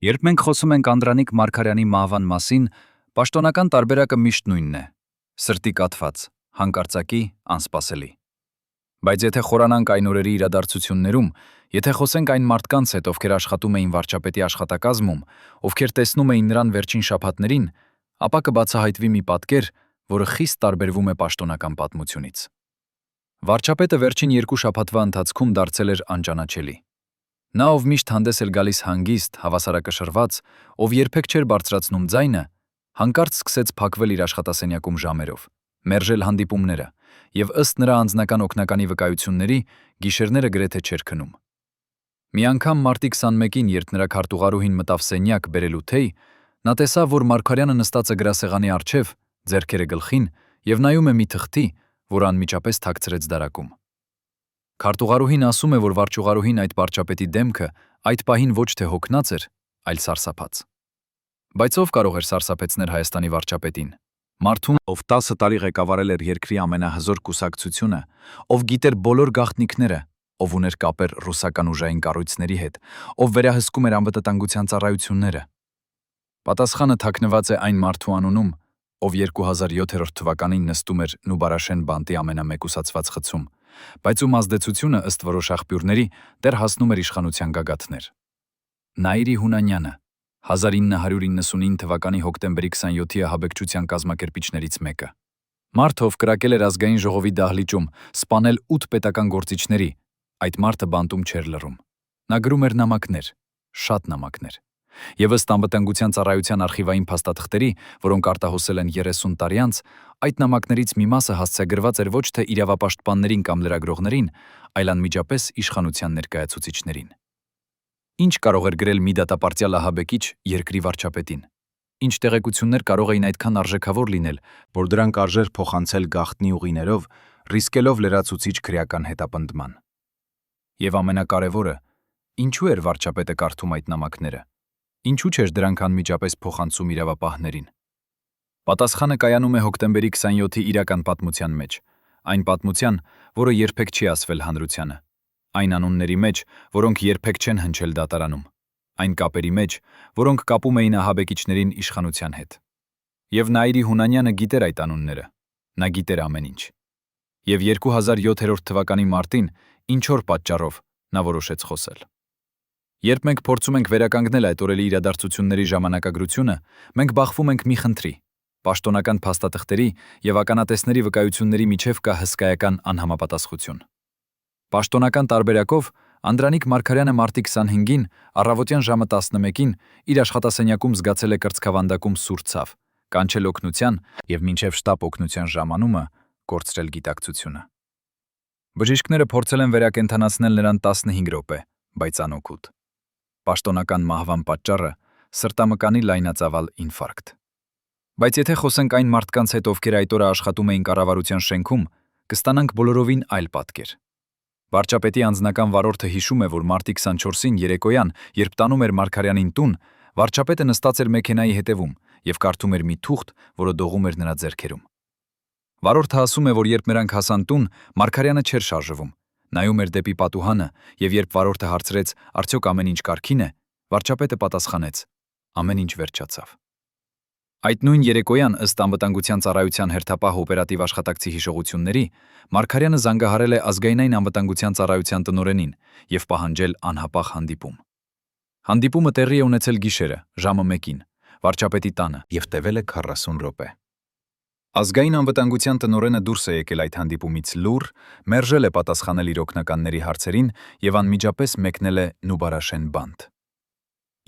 Երբ մենք խոսում ենք Անդրանիկ Մարգարյանի մահվան մասին, պաշտոնական տարբերակը միշտ նույնն է՝ սրտի կաթված, հանկարծակի, անսպասելի։ Բայց եթե խորանանք այն օրերի իրադարձություններում, եթե խոսենք այն մարդկանց հետ, ովքեր աշխատում էին վարչապետի աշխատակազմում, ովքեր տեսնում էին նրան վերջին շաբաթներին, ապա կբացահայտվի մի պատկեր, որը խիստ տարբերվում է պաշտոնական պատմությունից։ Վարչապետը վերջին 2 շաբաթվա ընթացքում դարձել էր անճանաչելի։ Նա, ով միշտ հանդես էր գալիս հանգիստ, հավասարակշռված, ով երբեք չէր բարձրացնում ձայնը, հանկարծ սկսեց փակվել իր աշխատասենյակում ժամերով, մերժել հանդիպումները, եւ ըստ նրա անձնական օգնականի վկայությունների, գիշերները գրեթե չէր քնում։ Մի անգամ մարտի 21-ին, երբ նրա քարտուղարուհին մտավ սենյակ բերելու թեյ, նա տեսավ, որ Մարգարյանը նստած է գրասեղանի առջև, ձեռքերը գլխին, եւ նայում է մի թղթի, որը անմիջապես թաքցրեց դարակում։ Քարտուղարուհին ասում է, որ վարչուղարուհին այդ վարչապետի դեմքը այդ պահին ոչ թե հոգնած էր, այլ սարսափած։ Բայց ով կարող էր սարսափեցնել Հայաստանի վարչապետին։ Մարդուն, ով 10 տարի ղեկավարել էր երկրի ամենահզոր կուսակցությունը, ով գիտեր բոլոր գաղտնիքները, ով ուներ կապեր ռուսական ուժային կառույցների հետ, ով վերահսկում էր անվտանգության ծառայությունները։ Պատասխանը թաքնված է այն մարդու անունում, ով 2007 թվականին նստում էր Նուբարաշեն բանտի ամենամեկուսացված խցում, բայց ում ազդեցությունը ըստ որոշ աղբյուրների դեռ հասնում էր իշխանության գագաթներ։ Նաիրի Հունանյանը 1999 թվականի հոկտեմբերի 27-ի ահաբեկչության կազմակերպիչներից մեկը։ Մարդ, ով կրակել էր ազգային ժողովի դահլիճում, սպանել 8 պետական գործիչների, այդ մարդը բանտում չէր լռում։ Նա գրում էր նամակներ, շատ նամակներ։ Եվ ըստ անվտանգության ծառայության արխիվային փաստաթղթերի, որոնք արտահոսել են 30 տարի անց, այդ նամակներից մի մասը հասցեագրված էր ոչ թե իրավապաշտպաններին կամ լրագրողներին, այլ անմիջապես իշխանության ներկայացուցիչներին։ Ինչ կարող էր գրել մի դատապարտյալ ահաբեկիչ երկրի վարչապետին։ Ինչ տեղեկություններ կարող էին այդքան արժեքավոր լինել, որ դրանք արժեր փոխանցել գաղտնի ուղիներով, ռիսկելով լրացուցիչ քրեական հետապնդման։ Եվ ամենակարևորը, ինչու էր վարչապետը կարդում այդ նամակները։ Ինչու չէր դրանք անմիջապես փոխանցում իրավապահներին։ Պատասխանը կայանում է հոկտեմբերի 27-ի իրական պատմության մեջ, այն պատմության, որը երբեք չի ասվել հանրությանը, այն անունների մեջ, որոնք երբեք չեն հնչել դատարանում, այն կապերի մեջ, որոնք կապում էին ահաբեկիչներին իշխանության հետ։ Եվ Նաիրի Հունանյանը գիտեր այդ անունները, նա գիտեր ամեն ինչ։ Եվ 2007 թվականի մարտին, ինչ-որ պատճառով, նա որոշեց խոսել։ Երբ մենք փորձում ենք վերականգնել այդ օրերի իրադարձությունների ժամանակագրությունը, մենք բախվում ենք մի խնդրի։ Պաշտոնական փաստաթղթերի եւ ականատեսների վկայությունների միջև կա հսկայական անհամապատասխություն։ Պաշտոնական տարբերակով Անդրանիկ Մարգարյանը մարտի 25-ին առավոտյան ժամը 11-ին իր աշխատասենյակում զգացել է կրծքավանդակում սուր ցավ, կանչել օգնության եւ մինչև շտապ օգնության ժամանումը կորցրել գիտակցությունը։ Բժիշկները փորձել են վերակենդանացնել նրան 15 րոպե, բայց անօգուտ։ Պաշտոնական մահվան պատճառը սրտամկանի լայնածավալ ինֆարկտ։ Բայց եթե խոսենք այն մարդկանց հետ, ովքեր այդ օրը աշխատում էին կառավարության շենքում, կստանանք բոլորովին այլ պատկեր։ Վարչապետի անձնական վարորդը հիշում է, որ մարտի 24-ին երեկոյան, երբ տանում էր Մարգարյանին տուն, վարչապետը նստած էր մեքենայի հետևում եւ կարդում էր մի թուղթ, որը դողում էր նրա ձեռքերում։ Վարորդը ասում է, որ երբ նրանք հասան տուն, Մարգարյանը չէր շարժվում, նայում էր դեպի պատուհանը, եւ երբ վարորդը հարցրեց, արդյոք ամեն ինչ կարգին է, վարչապետը պատասխանեց. ամեն ինչ վերջացավ։ Այդ նույն երեկոյան, ըստ անվտանգության ծառայության հերթապահ օպերատիվ աշխատակցի հիշողությունների, Մարգարյանը զանգահարել է ազգայնային անվտանգության ծառայության տնօրենին եւ պահանջել անհապաղ հանդիպում։ Հանդիպումը տեղի է ունեցել գիշերը, ժամը 1-ին, վարչապետի տանը եւ տևել է 40 րոպե։ Ազգային անվտանգության տնօրենը դուրս է եկել այդ հանդիպումից լուռ, մերժել է պատասխանել իր օգնականների հարցերին եւ անմիջապես մեկնել է Նուբարաշեն բանտ։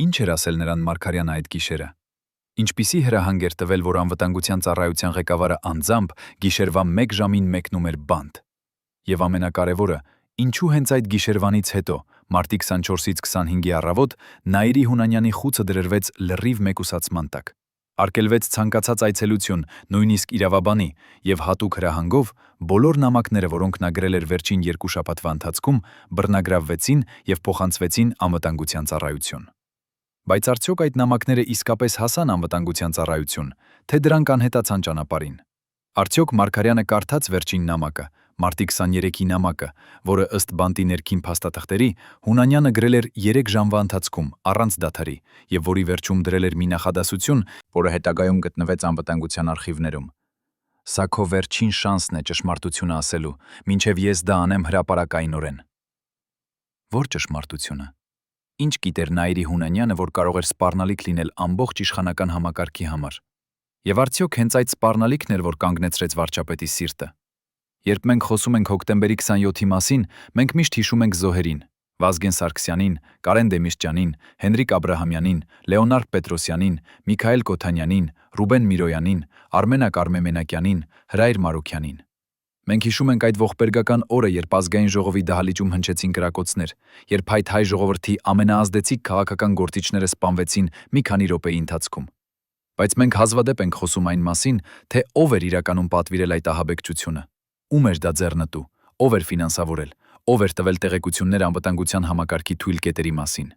Ինչ էր ասել նրան Մարգարյանը այդ գիշերը։ Ինչպիսի հրահանգ էր տվել, որ անվտանգության ծառայության ղեկավարը անձամբ գիշերվա 1 ժամին մեկնում էր բանտ։ Եվ ամենակարևորը, ինչու հենց այդ գիշերվանից հետո, մարտի 24-ից 25-ի առավոտ, Նաիրի Հունանյանի խուցը դրվեց լրիվ մեկուսացման տակ։ Արկելվեց ցանկացած այցելություն, նույնիսկ իրավաբանի, եւ հատուկ հրահանգով բոլոր նամակները, որոնք նա գրել էր վերջին 2 շաբաթվա ընթացքում, բռնագրավվեցին եւ փոխանցվեցին անվտանգության ծառայություն։ Բայց արդյոք այդ նամակները իսկապես հասան անվտանգության ծառայություն, թե դրանք անհետացան ճանապարհին։ Արդյոք Մարգարյանը կարդաց վերջին նամակը, Մարտի 23-ի նամակը, որը ըստ բանտի ներքին փաստաթղթերի Հունանյանը գրել էր 3 ժամվա ընթացքում առանց դադարի եւ որի վերջում դրել էր մի նախադասություն, որը հետագայում գտնվեց անվտանգության արխիվներում։ Սա քո վերջին շանսն է ճշմարտությունը ասելու, մինչև ես դա անեմ հրապարակայնորեն։ Որ ճշմարտությունը։ Ինչ գիտեր Նաիրի Հունանյանը, որ կարող էր սպառնալիք լինել ամբողջ իշխանական համակարգի համար։ Եվ արդյոք հենց այդ սպառնալիքն էր, որ կանգնեցրեց վարչապետի սիրտը։ Երբ մենք խոսում ենք հոկտեմբերի 27-ի մասին, մենք միշտ հիշում ենք զոհերին՝ Վազգեն Սարգսյանին, Կարեն Դեմիրճյանին, Հենրիկ Աբրահամյանին, Լեոնարդ Պետրոսյանին, Միքայել Կոթանյանին, Ռուբեն Միրոյանին, Արմենակ Արմեմենակյանին, Հրայր Մարուքյանին։ Մենք հիշում ենք այդ ողբերգական օրը, երբ ազգային ժողովի դահլիճում հնչեցին կրակոցներ, երբ հայ ժողովրդի ամենաազդեցիկ քաղաքական գործիչները սպանվեցին մի քանի րոպեի ընթացքում։ Բայց մենք հազվադեպ ենք խոսում այն մասին, թե ով էր իրականում պատվիրել այդ ահաբեկչությունը, ում էր դա ձեռնտու, ով էր ֆինանսավորել, ով էր տվել տեղեկություններ անվտանգության համակարգի թույլ կետերի մասին։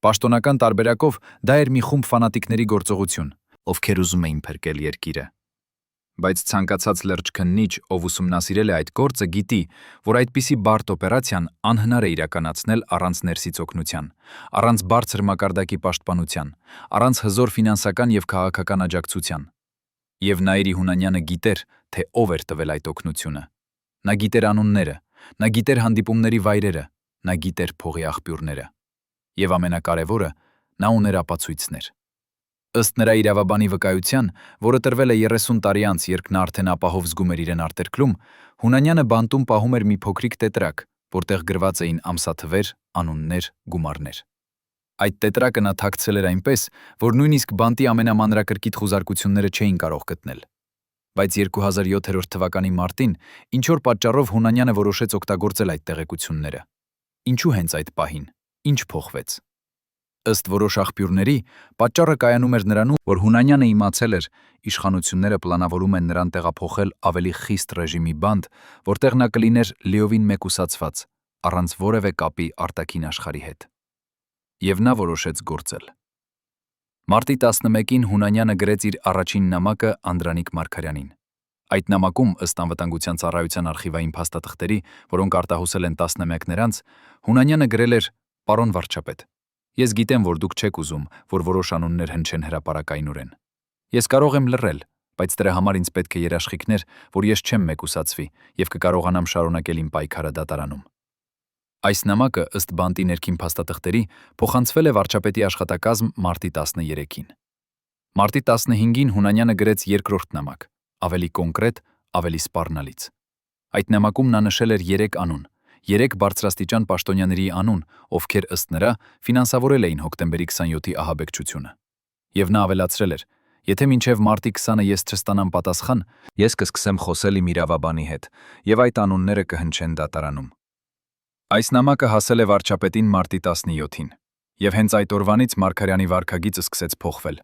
Պաշտոնական տարբերակով դա էր մի խումբ ֆանատիկների գործողություն, ովքեր ուզում էին փրկել երկիրը։ Բայց ցանկացած լուրջ քննիչ, ով ուսումնասիրել է այդ գործը, գիտի, որ այդպիսի բարդ օպերացիան անհնար է իրականացնել առանց ներսից օգնության, առանց բարձր մակարդակի պաշտպանության, առանց հզոր ֆինանսական եւ քաղաքական աջակցության։ Եվ Նաիրի Հունանյանը գիտեր, թե ով էր տվել այդ օգնությունը։ Նա գիտեր անունները, նա գիտեր հանդիպումների վայրերը, նա գիտեր փողի աղբյուրները։ Եվ ամենակարևորը, նա ուներ ապացույցներ։ Ըստ նրա իրավաբանի վկայության, որը տրվել է 30 տարի անց, երբ նա արդեն ապահով զգում էր իրեն արտերկրում, Հունանյանը բանտում պահում էր մի փոքրիկ տետրակ, որտեղ գրված էին ամսաթվեր, անուններ, գումարներ։ Այդ տետրակը նա թաքցել էր այնպես, որ նույնիսկ բանտի ամենամանրակրկիտ խուզարկությունները չէին կարող գտնել։ Բայց 2007 թվականի մարտին ինչ-որ պատճառով Հունանյանը որոշեց օգտագործել այդ տեղեկությունները։ Ինչու հենց այդ պահին, ինչ փոխվեց։ Ըստ որոշ աղբյուրների, պատճառը կայանում էր նրանում, որ Հունանյանը իմացել էր, իշխանությունները պլանավորում են նրան տեղափոխել ավելի խիստ ռեժիմի բանտ, որտեղ նա կլիներ լիովին մեկուսացված, առանց որևէ կապի արտաքին աշխարհի հետ։ Եվ նա որոշեց գործել։ Մարտի 11-ին Հունանյանը գրեց իր առաջին նամակը Անդրանիկ Մարգարյանին։ Այդ նամակում, ըստ անվտանգության ծառայության արխիվային փաստաթղթերի, որոնք արտահոսել են տասնամյակներ անց, Հունանյանը գրել էր. «Պարոն վարչապետ, ես գիտեմ, որ դուք չեք ուզում, որ որոշ անուններ հնչեն հրապարակայնորեն։ Ես կարող եմ լռել, բայց դրա համար ինձ պետք է երաշխիքներ, որ ես չեմ մեկուսացվի եւ կկարողանամ շարունակել իմ պայքարը դատարանում»։ Այս նամակը, ըստ բանտի ներքին փաստաթղթերի, փոխանցվել է վարչապետի աշխատակազմ մարտի 13-ին։ Մարտի 15-ին Հունանյանը գրեց երկրորդ նամակ, ավելի կոնկրետ, ավելի սպառնալից։ Այդ նամակում նա նշել էր 3 անուն, 3 բարձրաստիճան պաշտոնյաների անուն, ովքեր ըստ նրա ֆինանսավորել էին հոկտեմբերի 27-ի ահաբեկչությունը։ Եվ նա ավելացրել էր. «Եթե մինչև մարտի 20-ը ես չստանամ պատասխան, ես կսկսեմ խոսել իմ իրավաբանի հետ, եւ այդ անունները կհնչեն դատարանում»։ Այս նամակը հասել է վարչապետին մարտի 17-ին, եւ հենց այդ օրվանից Մարգարյանի վարքագիծը սկսեց փոխվել։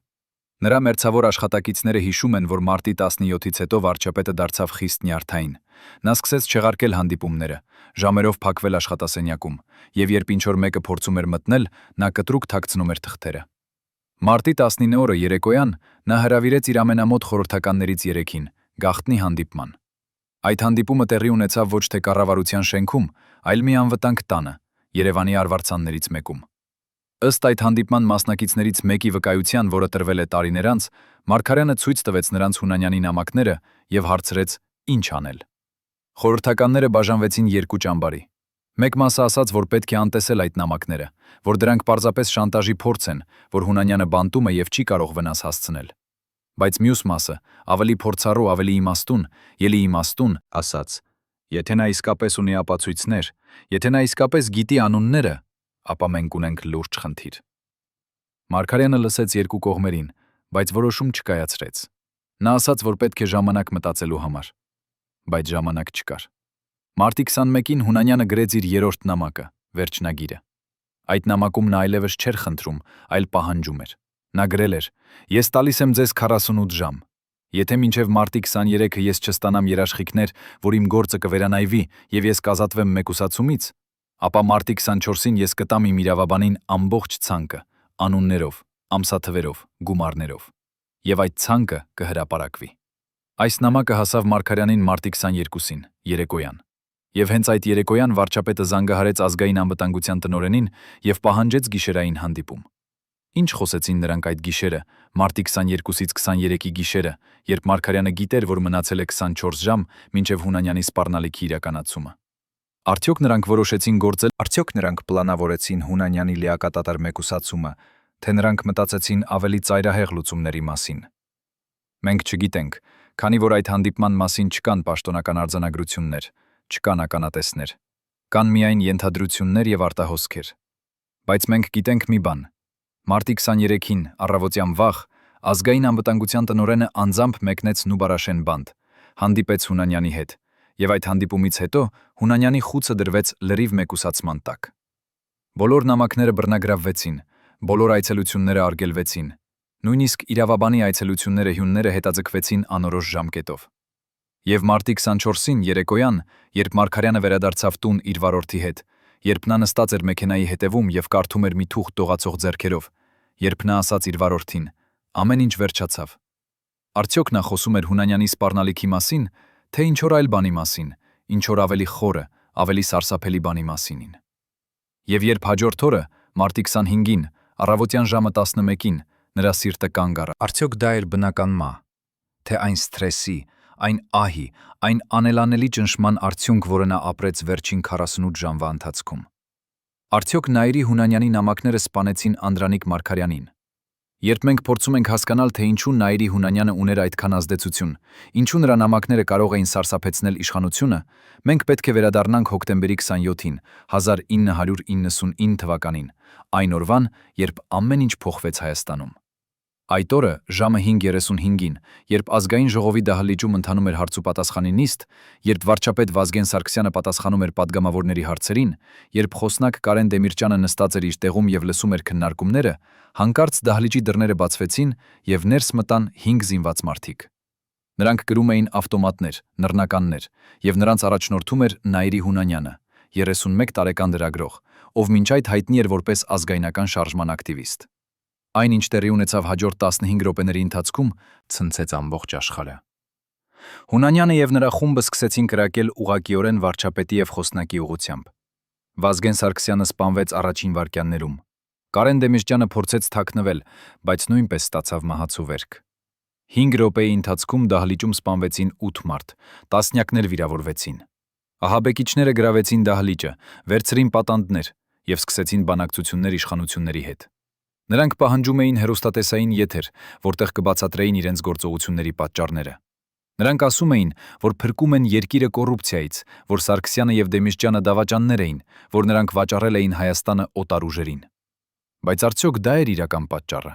Նրա մերձավոր աշխատակիցները հիշում են, որ մարտի 17-ից հետո վարչապետը դարձավ խիստ նյարդային։ Նա սկսեց չեղարկել հանդիպումները, ժամերով փակվել աշխատասենյակում, եւ երբ ինչ-որ մեկը փորձում էր մտնել, նա կտրուկ թաքցնում էր թղթերը։ Մարտի 19 օրը երեկոյան նա հրավիրեց իր ամենամոտ խորհրդականներից 3-ին գաղտնի հանդիպման։ Այդ հանդիպումը տեղի ունեցավ ոչ թե կառավարության շենքում, այլ մի անվտանգ տանը, Երևանի արվարձաններից մեկում։ Ըստ այդ հանդիպման մասնակիցներից մեկի վկայության, որը տրվել է տարիներ անց, Մարգարյանը ցույց տվեց նրանց Հունանյանի նամակները եւ հարցրեց. «Ինչ անել»։ Խորհրդականները բաժանվեցին 2 ճամբարի։ Մեկ մասը ասաց, որ պետք է անտեսել այդ նամակները, որ դրանք պարզապես շանտաժի փորձ են, որ Հունանյանը բանտում է եւ չի կարող վնաս հասցնել։ Բայց մյուս մասը, ավելի փորձառու, ավելի իմաստուն, ելի իմաստուն, ասաց. «Եթե նա իսկապես ունի ապացույցներ, եթե նա իսկապես գիտի անունները, ապա մենք ունենք լուրջ խնդիր»։ Մարգարյանը լսեց 2 կողմերին, բայց որոշում չկայացրեց։ Նա ասաց, որ պետք է ժամանակ մտածելու համար։ Բայց ժամանակ չկար։ Մարտի 21-ին Հունանյանը գրեց իր 3-րդ նամակը, վերջնագիրը։ Այդ նամակում նա այլևս չէր խնդրում, այլ պահանջում էր։ Նա գրել էր. «Ես տալիս եմ ձեզ 48 ժամ։ Եթե մինչև մարտի 23-ը ես չստանամ երաշխիքներ, որ իմ գործը կվերանայվի եւ ես կազատվեմ մեկուսացումից, ապա մարտի 24-ին ես կտամ իմ իրավաբանին ամբողջ ցանկը, անուններով, ամսաթվերով, գումարներով, եւ այդ ցանկը կհրապարակվի»։ Այս նամակը հասավ Մարգարյանին մարտի 22-ին, երեկոյան։ Եվ հենց այդ երեկոյան վարչապետը զանգահարեց ազգային անվտանգության տնօրենին եւ պահանջեց գիշերային հանդիպում։ Ինչ խոսեցին նրանք այդ գիշերը, մարտի 22-ից 23-ի գիշերը, երբ Մարգարյանը գիտեր, որ մնացել է 24 ժամ մինչև Հունանյանի սպառնալիքի իրականացումը։ Արդյոք նրանք որոշեցին գործել, արդյոք նրանք պլանավորեցին Հունանյանի լիակատար մեկուսացումը, թե նրանք մտածեցին ավելի ծայրահեղ լուծումների մասին։ Մենք չգիտենք, քանի որ այդ հանդիպման մասին չկան պաշտոնական արձանագրություններ, չկան ականատեսներ, կան միայն ենթադրություններ եւ արտահոսքեր։ Բայց մենք գիտենք մի բան. մարտի 23-ին առավոտյան վաղ ազգային անվտանգության տնօրենը անձամբ մեկնեց Նուբարաշեն բանդ, հանդիպեց Հունանյանի հետ, եւ այդ հանդիպումից հետո Հունանյանի խուցը դրվեց լրիվ մեկուսացման տակ։ Բոլոր նամակները բռնագրավվեցին, բոլոր այցելությունները արգելվեցին, նույնիսկ իրավաբանի այցելությունները հյունները հետաձգվեցին անորոշ ժամկետով։ Եվ մարտի 24-ին երեկոյան, երբ Մարգարյանը վերադարձավ տուն իր վարորդի հետ, երբ նա նստած էր մեքենայի հետևում եւ կարդում էր մի թուղթ դողացող ձեռքերով, երբ նա ասաց իր վարորդին. ամեն ինչ վերջացավ։ Արդյոք նա խոսում էր Հունանյանի սպառնալիքի մասին, թե ինչ որ այլ բանի մասին, ինչ որ ավելի խորը, ավելի սարսափելի բանի մասինին։ Եվ երբ հաջորդ օրը, մարտի 25-ին, առավոտյան ժամը 11-ին, նրա սիրտը կանգ առավ։ Արդյոք դա էր բնական մահ, թե այն սթրեսի, այն ահի, այն անելանելի ճնշման արդյունք, որը նա ապրեց վերջին 48 ժամվա ընթացքում։ Արդյոք Նաիրի Հունանյանի նամակները սպանեցին Անդրանիկ Մարգարյանին։ Երբ մենք փորձում ենք հասկանալ, թե ինչու Նաիրի Հունանյանը ուներ այդքան ազդեցություն, ինչու նրա նամակները կարող էին սարսափեցնել իշխանությունը, մենք պետք է վերադառնանք հոկտեմբերի 27-ին, 1999 թվականին, այն օրվան, երբ ամեն ինչ փոխվեց Հայաստանում։ Այդ օրը, ժամը 5:35-ին, երբ ազգային ժողովի դահլիճում ընթանում էր հարցուպատասխանի նիստ, երբ վարչապետ Վազգեն Սարգսյանը պատասխանում էր պատգամավորների հարցերին, երբ խոսնակ Կարեն Դեմիրճյանը նստած էր իր տեղում եւ լսում էր քննարկումները, հանկարծ դահլիճի դռները բացվեցին եւ ներս մտան 5 զինված մարդիկ։ Նրանք կրում էին ավտոմատներ, նռնականներ, եւ նրանց առաջնորդում էր Նաիրի Հունանյանը, 31 տարեկան լրագրող, ով մինչ այդ հայտնի էր որպես ազգայնական շարժման ակտիվիստ։ Այն, ինչ տեղի ունեցավ հաջորդ 15 րոպեների ընթացքում, ցնցեց ամբողջ աշխարհը։ Հունանյանը եւ նրա խումբը սկսեցին կրակել ուղղակիորեն վարչապետի եւ խոսնակի ուղղությամբ։ Վազգեն Սարգսյանը սպանվեց առաջին վայրկյաններում։ Կարեն Դեմիրճյանը փորձեց թաքնվել, բայց նույնպես ստացավ մահացու վերք։ 5 րոպեի ընթացքում դահլիճում սպանվեցին 8 մարդ, տասնյակներ վիրավորվեցին։ Ահաբեկիչները գրավեցին դահլիճը, վերցրին պատանդներ եւ սկսեցին բանակցություններ իշխանությունների հետ։ Նրանք պահանջում էին հեռուստատեսային եթեր, որտեղ կբացատրեին իրենց գործողությունների պատճառները։ Նրանք ասում էին, որ փրկում են երկիրը կոռուպցիայից, որ Սարգսյանը եւ Դեմիրճյանը դավաճաններ էին, որ նրանք վաճառել էին Հայաստանը օտար ուժերին։ Բայց արդյոք դա էր իրական պատճառը։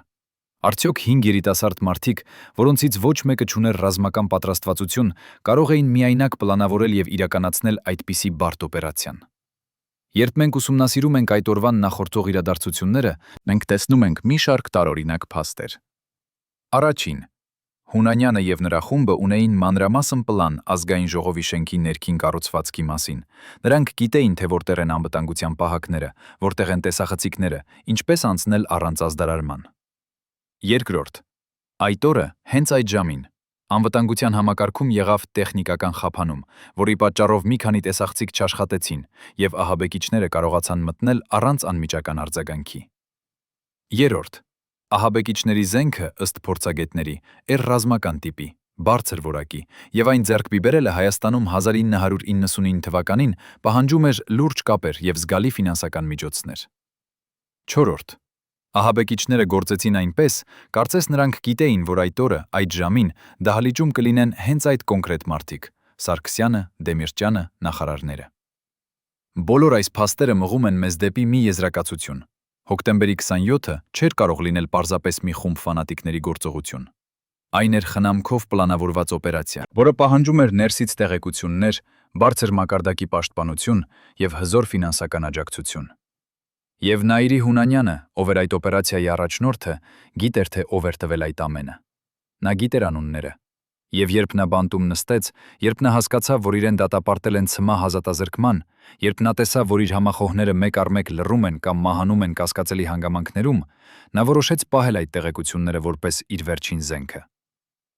Արդյոք 5 երիտասարդ մարդիկ, որոնցից ոչ մեկը չուներ ռազմական պատրաստվածություն, կարող էին միայնակ պլանավորել եւ իրականացնել այդպիսի բարդ օպերացիան։ Երբ մենք ուսումնասիրում ենք այդ օրվան նախորդող իրադարձությունները, մենք տեսնում ենք մի շարք տարօրինակ փաստեր։ Առաջին. Հունանյանը եւ նրա խումբը ունեին մանրամասն պլան ազգային ժողովի շենքի ներքին կառուցվածքի մասին։ Նրանք գիտեին, թե որտեղ են անվտանգության պահակները, որտեղ են տեսախցիկները, ինչպես անցնել առանց ազդարարման։ Երկրորդ. Այդ օրը, հենց այդ ժամին, անվտանգության համակարգում եղավ տեխնիկական խափանում, որի պատճառով մի քանի տեսախցիկ չաշխատեցին, եւ ահաբեկիչները կարողացան մտնել առանց անմիջական արձագանքի։ Երրորդ. Ահաբեկիչների զենքը, ըստ փորձագետների, էր ռազմական տիպի, բարձր որակի, եւ այն ձեռք բերելը Հայաստանում 1999 թվականին պահանջում էր լուրջ կապեր եւ զգալի ֆինանսական միջոցներ։ Չորրորդ. Ահաբեկիչները գործեցին այնպես, կարծես նրանք գիտեին, որ այդ օրը, այդ ժամին դահլիճում կլինեն հենց այդ կոնկրետ մարդիկ՝ Սարգսյանը, Դեմիրճյանը, նախարարները։ Բոլոր այս փաստերը մղում են մեզ դեպի մի եզրակացություն. հոկտեմբերի 27-ը չէր կարող լինել պարզապես մի խումբ ֆանատիկների գործողություն։ Այն էր խնամքով պլանավորված օպերացիա, որը պահանջում էր ներսից տեղեկություններ, բարձր մակարդակի պաշտպանություն եւ հզոր ֆինանսական աջակցություն։ Եվ Նաիրի Հունանյանը, ով էր այդ օպերացիայի առաջնորդը, գիտեր, թե ով էր տվել այդ ամենը։ Նա գիտեր անունները։ Եվ երբ նա բանտում նստեց, երբ նա հասկացավ, որ իրեն դատապարտել են ցմահ ազատազրկման, երբ նա տեսավ, որ իր համախոհները մեկ առ մեկ լռում են կամ մահանում են կասկածելի հանգամանքներում, նա որոշեց պահել այդ տեղեկությունները որպես իր վերջին զենքը։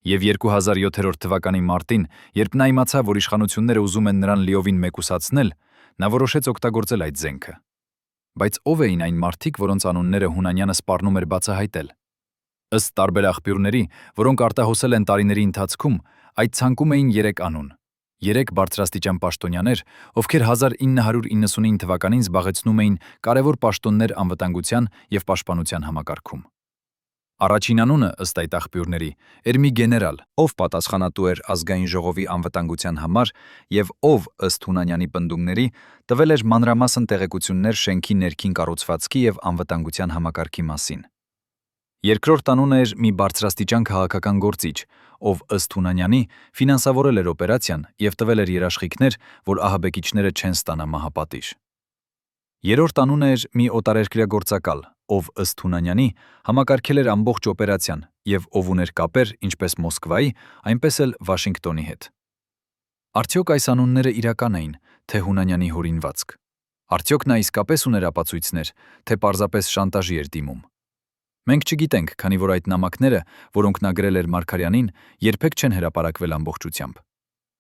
Եվ 2007 թվականի մարտին, երբ նա իմացավ, որ իշխանությունները ուզում են նրան լիովին մեկուսացնել, նա որոշեց օգտագործել այդ զենքը։ Բայց ով էին այն մարդիկ, որոնց անունները Հունանյանը սպառնում էր բացահայտել։ Ըստ տարբեր աղբյուրների, որոնք արտահոսել են տարիների ընթացքում, այդ ցանկում էին 3 անուն։ 3 բարձրաստիճան պաշտոնյաներ, ովքեր 1999 թվականին զբաղեցնում էին կարևոր պաշտոններ անվտանգության եւ պաշտպանության համակարգում։ Առաջին անունը, ըստ այդ աղբյուրների, էր մի գեներալ, ով պատասխանատու էր ազգային ժողովի անվտանգության համար եւ ով, ըստ Հունանյանի պնդումների, տվել էր մանրամասն տեղեկություններ շենքի ներքին կառուցվածքի եւ անվտանգության համակարգի մասին։ Երկրորդ անունը էր մի բարձրաստիճան քաղաքական գործիչ, ով, ըստ Հունանյանի, ֆինանսավորել էր օպերացիան եւ տվել էր երաշխիքներ, որ ահաբեկիչները չեն ստանա մահապատիժ։ Երրորդ անունը էր մի օտարերկրյա գործակալ, ով, ըստ Հունանյանի, համակարգել էր ամբողջ օպերացիան եւ ով ուներ կապեր ինչպես Մոսկվայի, այնպես էլ Վաշինգտոնի հետ։ Արդյոք այս անունները իրական էին, թե Հունանյանի հորինվածք։ Արդյոք նա իսկապես ուներ ապացույցներ, թե պարզապես շանտաժի էր դիմում։ Մենք չգիտենք, քանի որ այդ նամակները, որոնք նա գրել էր Մարգարյանին, երբեք չեն հրապարակվել ամբողջությամբ։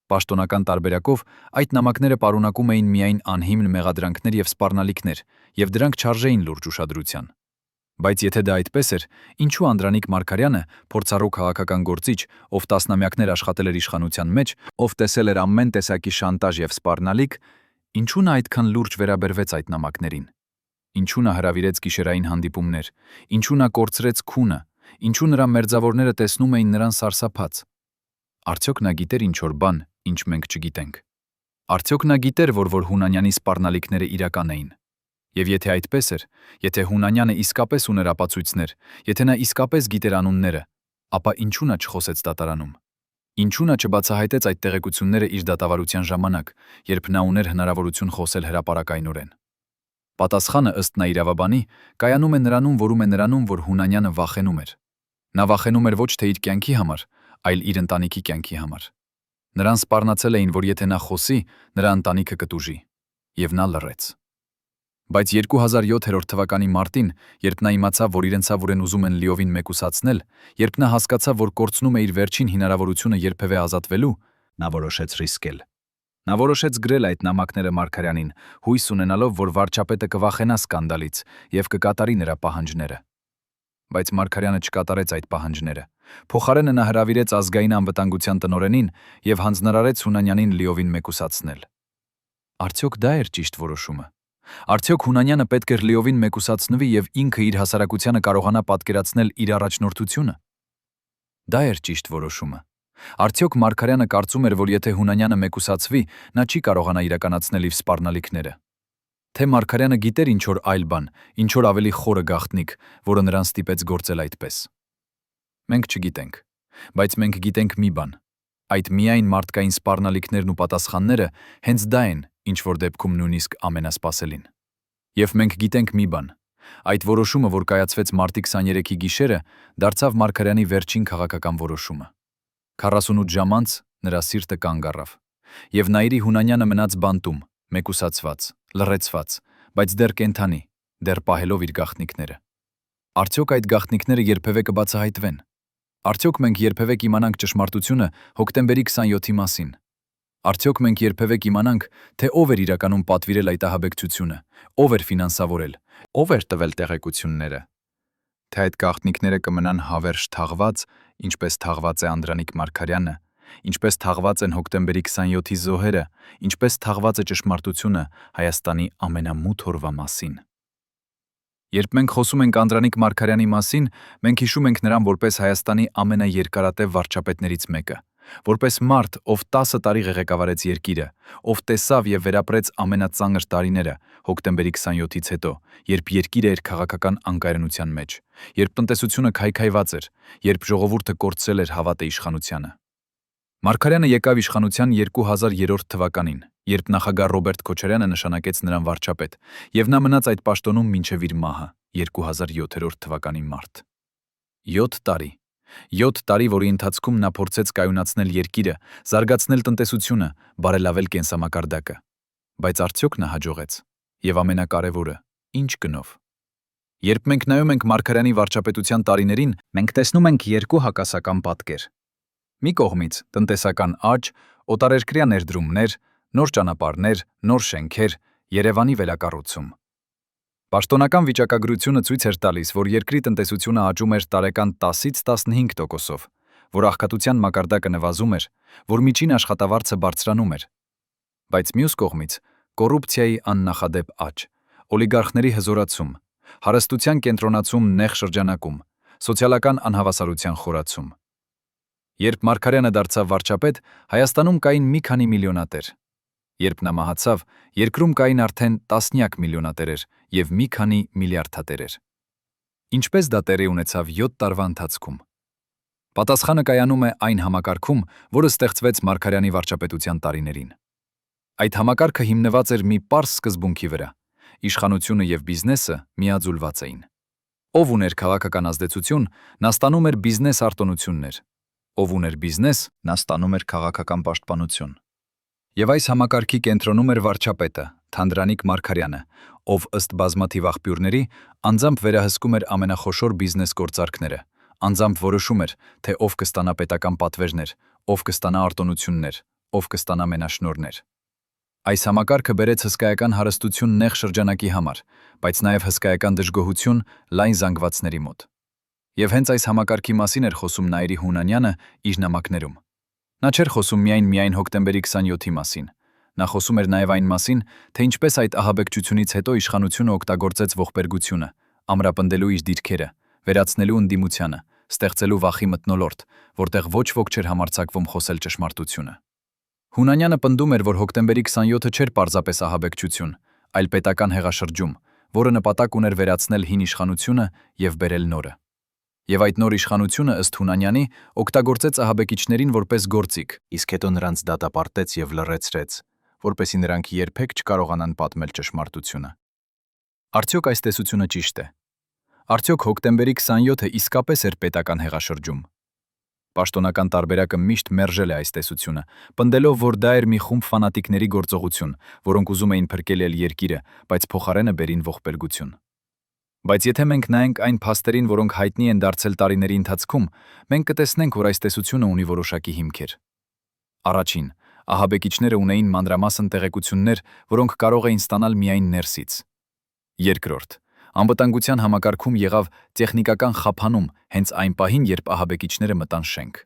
Պաշտոնական տարբերակով այդ նամակները պարունակում էին միայն անհիմն մեղադրանքներ եւ սպառնալիքներ, եւ դրանք չարժեին լուրջ ուշադրության։ Բայց եթե դա այդպես էր, ինչու Անդրանիկ Մարգարյանը, փորձառու քաղաքական գործիչ, ով տասնամյակներ աշխատել էր իշխանության մեջ, ով տեսել էր ամեն տեսակի շանտաժ եւ սպառնալիք, ինչու նա այդքան լուրջ վերաբերվեց այդ նամակներին։ Ինչու նա հրավիրեց գիշերային հանդիպումներ, ինչու նա կորցրեց քունը, ինչու նրա մերձավորները տեսնում էին նրան սարսափած։ Արդյոք նա գիտեր ինչ-որ բան, ինչ մենք չգիտենք։ Արդյոք նա գիտեր, որ Հունանյանի սպառնալիքները իրական էին։ Եվ եթե այդպես էր, եթե Հունանյանը իսկապես ուներ ապացույցներ, եթե նա իսկապես գիտեր անունները, ապա ինչու նա չխոսեց դատարանում։ Ինչու նա չբացահայտեց այդ տեղեկությունները իր դատավարության ժամանակ, երբ նա ուներ հնարավորություն խոսել հրապարակայնորեն։ Պատասխանը, ըստ նա իրավաբանի, կայանում է նրանում, որ Հունանյանը վախենում էր։ Նա վախենում էր ոչ թե իր կյանքի համար, այլ իր ընտանիքի կյանքի համար։ Նրան սպառնացել էին, որ եթե նա խոսի, նրա ընտանիքը կտուժի։ Եվ նա լռեց։ Բայց 2007 թվականի մարտին, երբ նա իմացավ, որ իրենցավուրեն ուզում են լիովին մեկուսացնել, երբ նա հասկացավ, որ կորցնում է իր վերջին հնարավորությունը երբևէ ազատվելու, նա որոշեց ռիսկել։ Նա որոշեց գրել այդ նամակները Մարգարյանին, հույս ունենալով, որ վարչապետը կվախենա սկանդալից եւ կկատարի նրա պահանջները։ Բայց Մարգարյանը չկատարեց այդ պահանջները։ Փոխարենը նա հրավիրեց ազգային անվտանգության տնօրենին եւ հանձնարարեց Հունանյանին լիովին մեկուսացնել։ Արդյոք դա էր ճիշտ որոշումը։ Արդյոք Հունանյանը պետք էր լիովին մեկուսացնվի եւ ինքը իր հասարակությանը կարողանա պատկերացնել իր առաջնորդությունը։ Դա էր ճիշտ որոշումը։ Արդյոք Մարգարյանը կարծում էր, որ եթե Հունանյանը մեկուսացվի, նա չի կարողանա իրականացնել իր սպառնալիքները։ Թե Մարգարյանը գիտեր ինչ-որ այլ բան, ինչ-որ ավելի խորը գաղտնիք, որը նրան ստիպեց գործել այդպես։ Մենք չգիտենք, բայց մենք գիտենք մի բան. այդ միայն մարդկային սպառնալիքներն ու պատասխանները հենց դա են, ինչ-որ դեպքում նույնիսկ ամենասպասելին։ Եվ մենք գիտենք մի բան. այդ որոշումը, որ կայացվեց մարտի 23-ի գիշերը, դարձավ Մարգարյանի վերջին քաղաքական որոշումը։ 48 ժամ անց նրա սիրտը կանգ առավ, եւ Նաիրի Հունանյանը մնաց բանտում, մեկուսացված, լռեցված, բայց դեռ կենդանի, դեռ պահելով իր գաղտնիքները։ Արդյոք այդ գաղտնիքները երբևէ կբացահայտվեն։ Արդյոք մենք երբևէ կիմանանք ճշմարտությունը հոկտեմբերի 27-ի մասին։ Արդյոք մենք երբևէ կիմանանք, թե ով էր իրականում պատվիրել այդ ահաբեկչությունը, ով էր ֆինանսավորել, ով էր տվել տեղեկությունները։ Թե այդ գաղտնիքները կմնան հավերժ թաղված, ինչպես թաղված է Անդրանիկ Մարգարյանը, ինչպես թաղված են հոկտեմբերի 27-ի զոհերը, ինչպես թաղված է ճշմարտությունը Հայաստանի ամենամութ օրվա մասին։ Երբ մենք խոսում ենք Անդրանիկ Մարգարյանի մասին, մենք հիշում ենք նրան որպես Հայաստանի ամենաերկարատև վարչապետներից մեկը, որպես մարդ, ով 10 տարի ղեկավարեց երկիրը, ով տեսավ եւ վերապրեց ամենածանր տարիները հոկտեմբերի 27-ից հետո, երբ երկիրը էր քաղաքական անկայունության մեջ, երբ տնտեսությունը քայքայված էր, երբ ժողովուրդը կորցրել էր հավատը իշխանությանը։ Մարգարյանը եկավ իշխանության 2003 թվականին, երբ նախագահ Ռոբերտ Քոչարյանը նշանակեց նրան վարչապետ, եւ նա մնաց այդ պաշտոնում մինչև իր մահը 2007 թվականի մարտ։ 7 տարի։ 7 տարի, որի ընթացքում նա փորձեց կայունացնել երկիրը, զարգացնել տնտեսությունը, բարելավել կենսամակարդակը։ Բայց արդյոք նա հաջողեց։ Եվ ամենակարևորը, ինչ գնով։ Երբ մենք նայում ենք Մարգարյանի վարչապետության տարիներին, մենք տեսնում ենք երկու հակասական պատկեր։ Մի կողմից տնտեսական աճ, օտարերկրյա ներդրումներ, նոր ճանապարհներ, նոր շենքեր, Երևանի վերակառուցում։ Պաշտոնական վիճակագրությունը ցույց էր տալիս, որ երկրի տնտեսությունը աճում էր տարեկան 10-ից 15%-ով, որ աղքատության մակարդակը նվազում էր, որ միջին աշխատավարձը բարձրանում էր։ Բայց մյուս կողմից կոռուպցիայի աննախադեպ աճ, օլիգարխների հզորացում, հարստության կենտրոնացում նեղ շրջանակում, սոցիալական անհավասարության խորացում։ Երբ Մարգարյանը դարձավ վարչապետ, Հայաստանում կային մի քանի միլիոնատեր։ Երբ նա մահացավ, երկրում կային արդեն տասնյակ միլիոնատերեր և մի քանի միլիարդատերեր։ Ինչպես դա տեղի ունեցավ 7 տարվա ընթացքում։ Պատասխանը կայանում է այն համակարգում, որը ստեղծվեց Մարգարյանի վարչապետության տարիներին։ Այդ համակարգը հիմնված էր մի պարզ սկզբունքի վրա. իշխանությունը և բիզնեսը միաձուլված էին։ Ով ուներ քաղաքական ազդեցություն, նա ստանում էր բիզնես արտոնություններ։ Ով ուներ բիզնես, նա ստանում էր քաղաքական պաշտպանություն։ Եվ այս համակարգի կենտրոնում էր վարչապետը, Թանդրանիկ Մարգարյանը, ով ըստ բազմաթիվ աղբյուրների անձամբ վերահսկում էր ամենախոշոր բիզնես գործարքները, անձամբ որոշում էր, թե ով կստանա պետական պատվերներ, ով կստանա արտոնություններ, ով կստանա մենաշնորհներ։ Այս համակարգը բերեց հսկայական հարստություն նեղ շրջանակի համար, բայց նաև հսկայական դժգոհություն լայն զանգվածների մոտ։ Եվ հենց այս համակարգի մասին էր խոսում Նաիրի Հունանյանը իր նամակներում։ Նա չէր խոսում միայն հոկտեմբերի 27-ի մասին։ Նա խոսում էր նաև այն մասին, թե ինչպես այդ ահաբեկչությունից հետո իշխանությունը օգտագործեց ողբերգությունը, ամրապնդելու իր դիրքերը, վերացնելու ընդդիմությանը, ստեղծելու վախի մթնոլորտ, որտեղ ոչ ոք չէր համարձակվում խոսել ճշմարտությունը։ Հունանյանը պնդում էր, որ հոկտեմբերի 27-ը չէր պարզապես ահաբեկչություն, այլ պետական հեղաշրջում, որը նպատակ ուներ վերացնել հին իշխանությունը և բերել նորը։ Եվ այդ նոր իշխանությունը, ըստ Հունանյանի, օգտագործեց ահաբեկիչներին որպես գործիք, իսկ հետո նրանց դատապարտեց և լռեցրեց, որպեսզի նրանք երբեք չկարողանան պատմել ճշմարտությունը։ Արդյոք այս տեսությունը ճիշտ է։ Արդյոք հոկտեմբերի 27-ը իսկապես էր պետական հեղաշրջում։ Պաշտոնական տարբերակը միշտ մերժել է այս տեսությունը, պնդելով, որ դա էր մի խումբ ֆանատիկների գործողություն, որոնք ուզում էին փրկել երկիրը, բայց փոխարենը բերին ողբերգություն։ Բայց եթե մենք նայենք այն փաստերին, որոնք հայտնի են դարձել տարիների ընթացքում, մենք կտեսնենք, որ այս տեսությունը ունի որոշակի հիմքեր։ Առաջին, ահաբեկիչները ունեին մանրամասն տեղեկություններ, որոնք կարող էին ստանալ միայն ներսից։ Երկրորդ, անվտանգության համակարգում եղավ տեխնիկական խափանում հենց այն պահին, երբ ահաբեկիչները մտան շենք։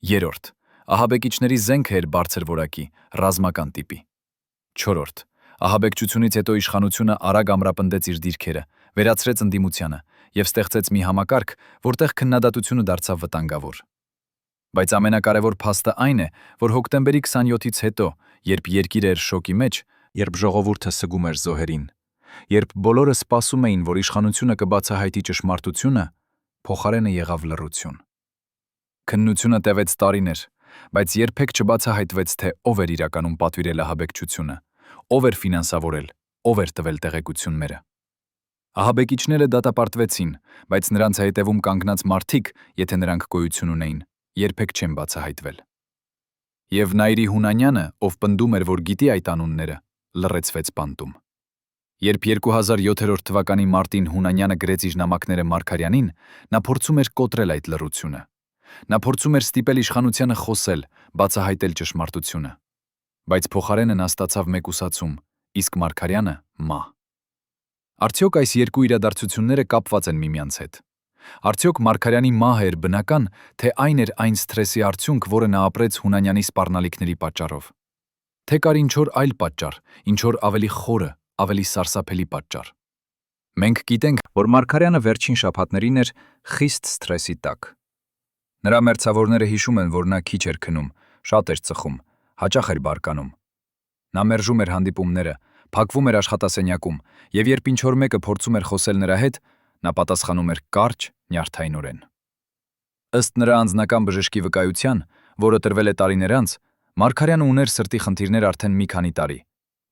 Երրորդ, ահաբեկիչների զենքը էր բարձր որակի, ռազմական տիպի։ Չորրորդ, ահաբեկչությունից հետո իշխանությունը արագ ամրապնդեց իր դիրքերը, վերացրեց ընդդիմությանը և ստեղծեց մի համակարգ, որտեղ քննադատությունը դարձավ վտանգավոր։ Բայց ամենակարևոր փաստը այն է, որ հոկտեմբերի 27-ից հետո, երբ երկիրը էր շոկի մեջ, երբ ժողովուրդը սգում էր զոհերին, երբ բոլորը սպասում էին, որ իշխանությունը կբացահայտի ճշմարտությունը, փոխարենը եղավ լռություն։ Քննությունը տևեց տարիներ, բայց երբեք չբացահայտվեց, թե ով էր իրականում պատվիրել ահաբեկչությունը, ով էր ֆինանսավորել, ով էր տվել տեղեկությունները։ Ահաբեկիչները դատապարտվեցին, բայց նրանց հետևում կանգնած մարդիկ, եթե նրանք գոյություն ունեին, երբեք չեն բացահայտվել։ Եվ Նաիրի Հունանյանը, ով պնդում էր, որ գիտի այդ անունները, լռեցվեց բանտում։ Երբ 2007 թվականի մարտին Հունանյանը գրեց իր նամակները Մարգարյանին, նա փորձում էր կոտրել այդ լռությունը։ Նա փորձում էր ստիպել իշխանությանը խոսել, բացահայտել ճշմարտությունը։ Բայց փոխարենը նա ստացավ մեկուսացում, իսկ Մարգարյանը՝ մահ։ Արդյոք այս երկու իրադարձությունները կապված են միմյանց հետ։ Արդյոք Մարգարյանի մահը էր բնական, թե այն էր այն սթրեսի արդյունք, որը նա ապրեց Հունանյանի սպառնալիքների պատճառով։ Թե կար ինչ-որ այլ պատճառ, ինչ-որ ավելի խորը, ավելի սարսափելի պատճառ։ Մենք գիտենք, որ Մարգարյանը վերջին շաբաթներին էր խիստ սթրեսի տակ։ Նրա մերձավորները հիշում են, որ նա քիչ էր քնում, շատ էր ծխում, հաճախ էր բարկանում։ Նա մերժում էր հանդիպումները, փակվում էր աշխատասենյակում, և երբ ինչ-որ մեկը փորձում էր խոսել նրա հետ, նա պատասխանում էր կարճ, նյարդայնորեն։ Ըստ նրա անձնական բժշկի վկայության, որը տրվել է տարիներ անց, Մարգարյանը ուներ սրտի խնդիրներ արդեն մի քանի տարի,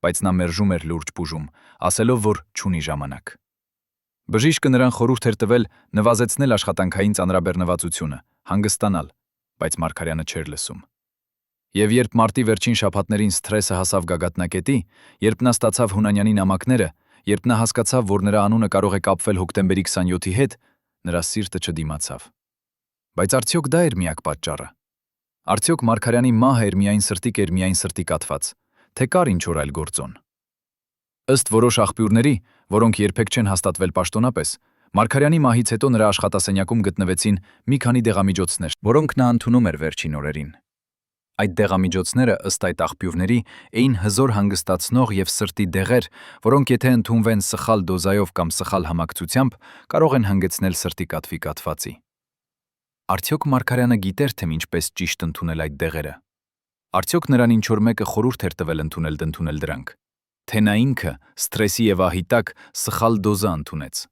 բայց նա մերժում էր լուրջ բուժում, ասելով, որ չունի ժամանակ։ Բժիշկը նրան խորհուրդ էր տվել նվազեցնել աշխատանքային ծանրաբեռնվածությունը, հանգստանալ, բայց Մարգարյանը չէր լսում։ Եվ երբ մարտի վերջին շաբաթներին սթրեսը հասավ գագաթնակետի, երբ նա ստացավ Հունանյանի նամակները, երբ նա հասկացավ, որ նրա անունը կարող է կապվել հոկտեմբերի 27-ի հետ, նրա սիրտը չդիմացավ։ Բայց արդյոք դա էր միակ պատճառը։ Արդյոք Մարգարյանի մահը էր միայն սրտի կեր միայն սրտի կաթված, թե կար ինչ-որ այլ գործոն։ Ըստ որոշ աղբյուրների, որոնք երբեք չեն հաստատվել պաշտոնապես, Մարգարյանի մահից հետո նրա աշխատասենյակում գտնվեցին մի քանի դեղամիջոցներ, որոնք նա ընդունում էր վերջին օրերին։ Այդ դեղամիջոցները, ըստ այդ աղբյուրների, էին հզոր հանգստացնող և սրտի դեղեր, որոնք եթե ընդունվեն սխալ դոզայով կամ սխալ համակցությամբ, կարող են հանգեցնել սրտի կաթվի կաթվածի։ Արդյոք Մարգարյանը գիտեր, թե ինչպես ճիշտ ընդունել այդ դեղերը։ Արդյոք նրան ինչ-որ մեկը խորհուրդ էր տվել ընդունել դրանք, թե նա ինքը սթրեսի և ահի տակ սխալ դոզա ընդունեց։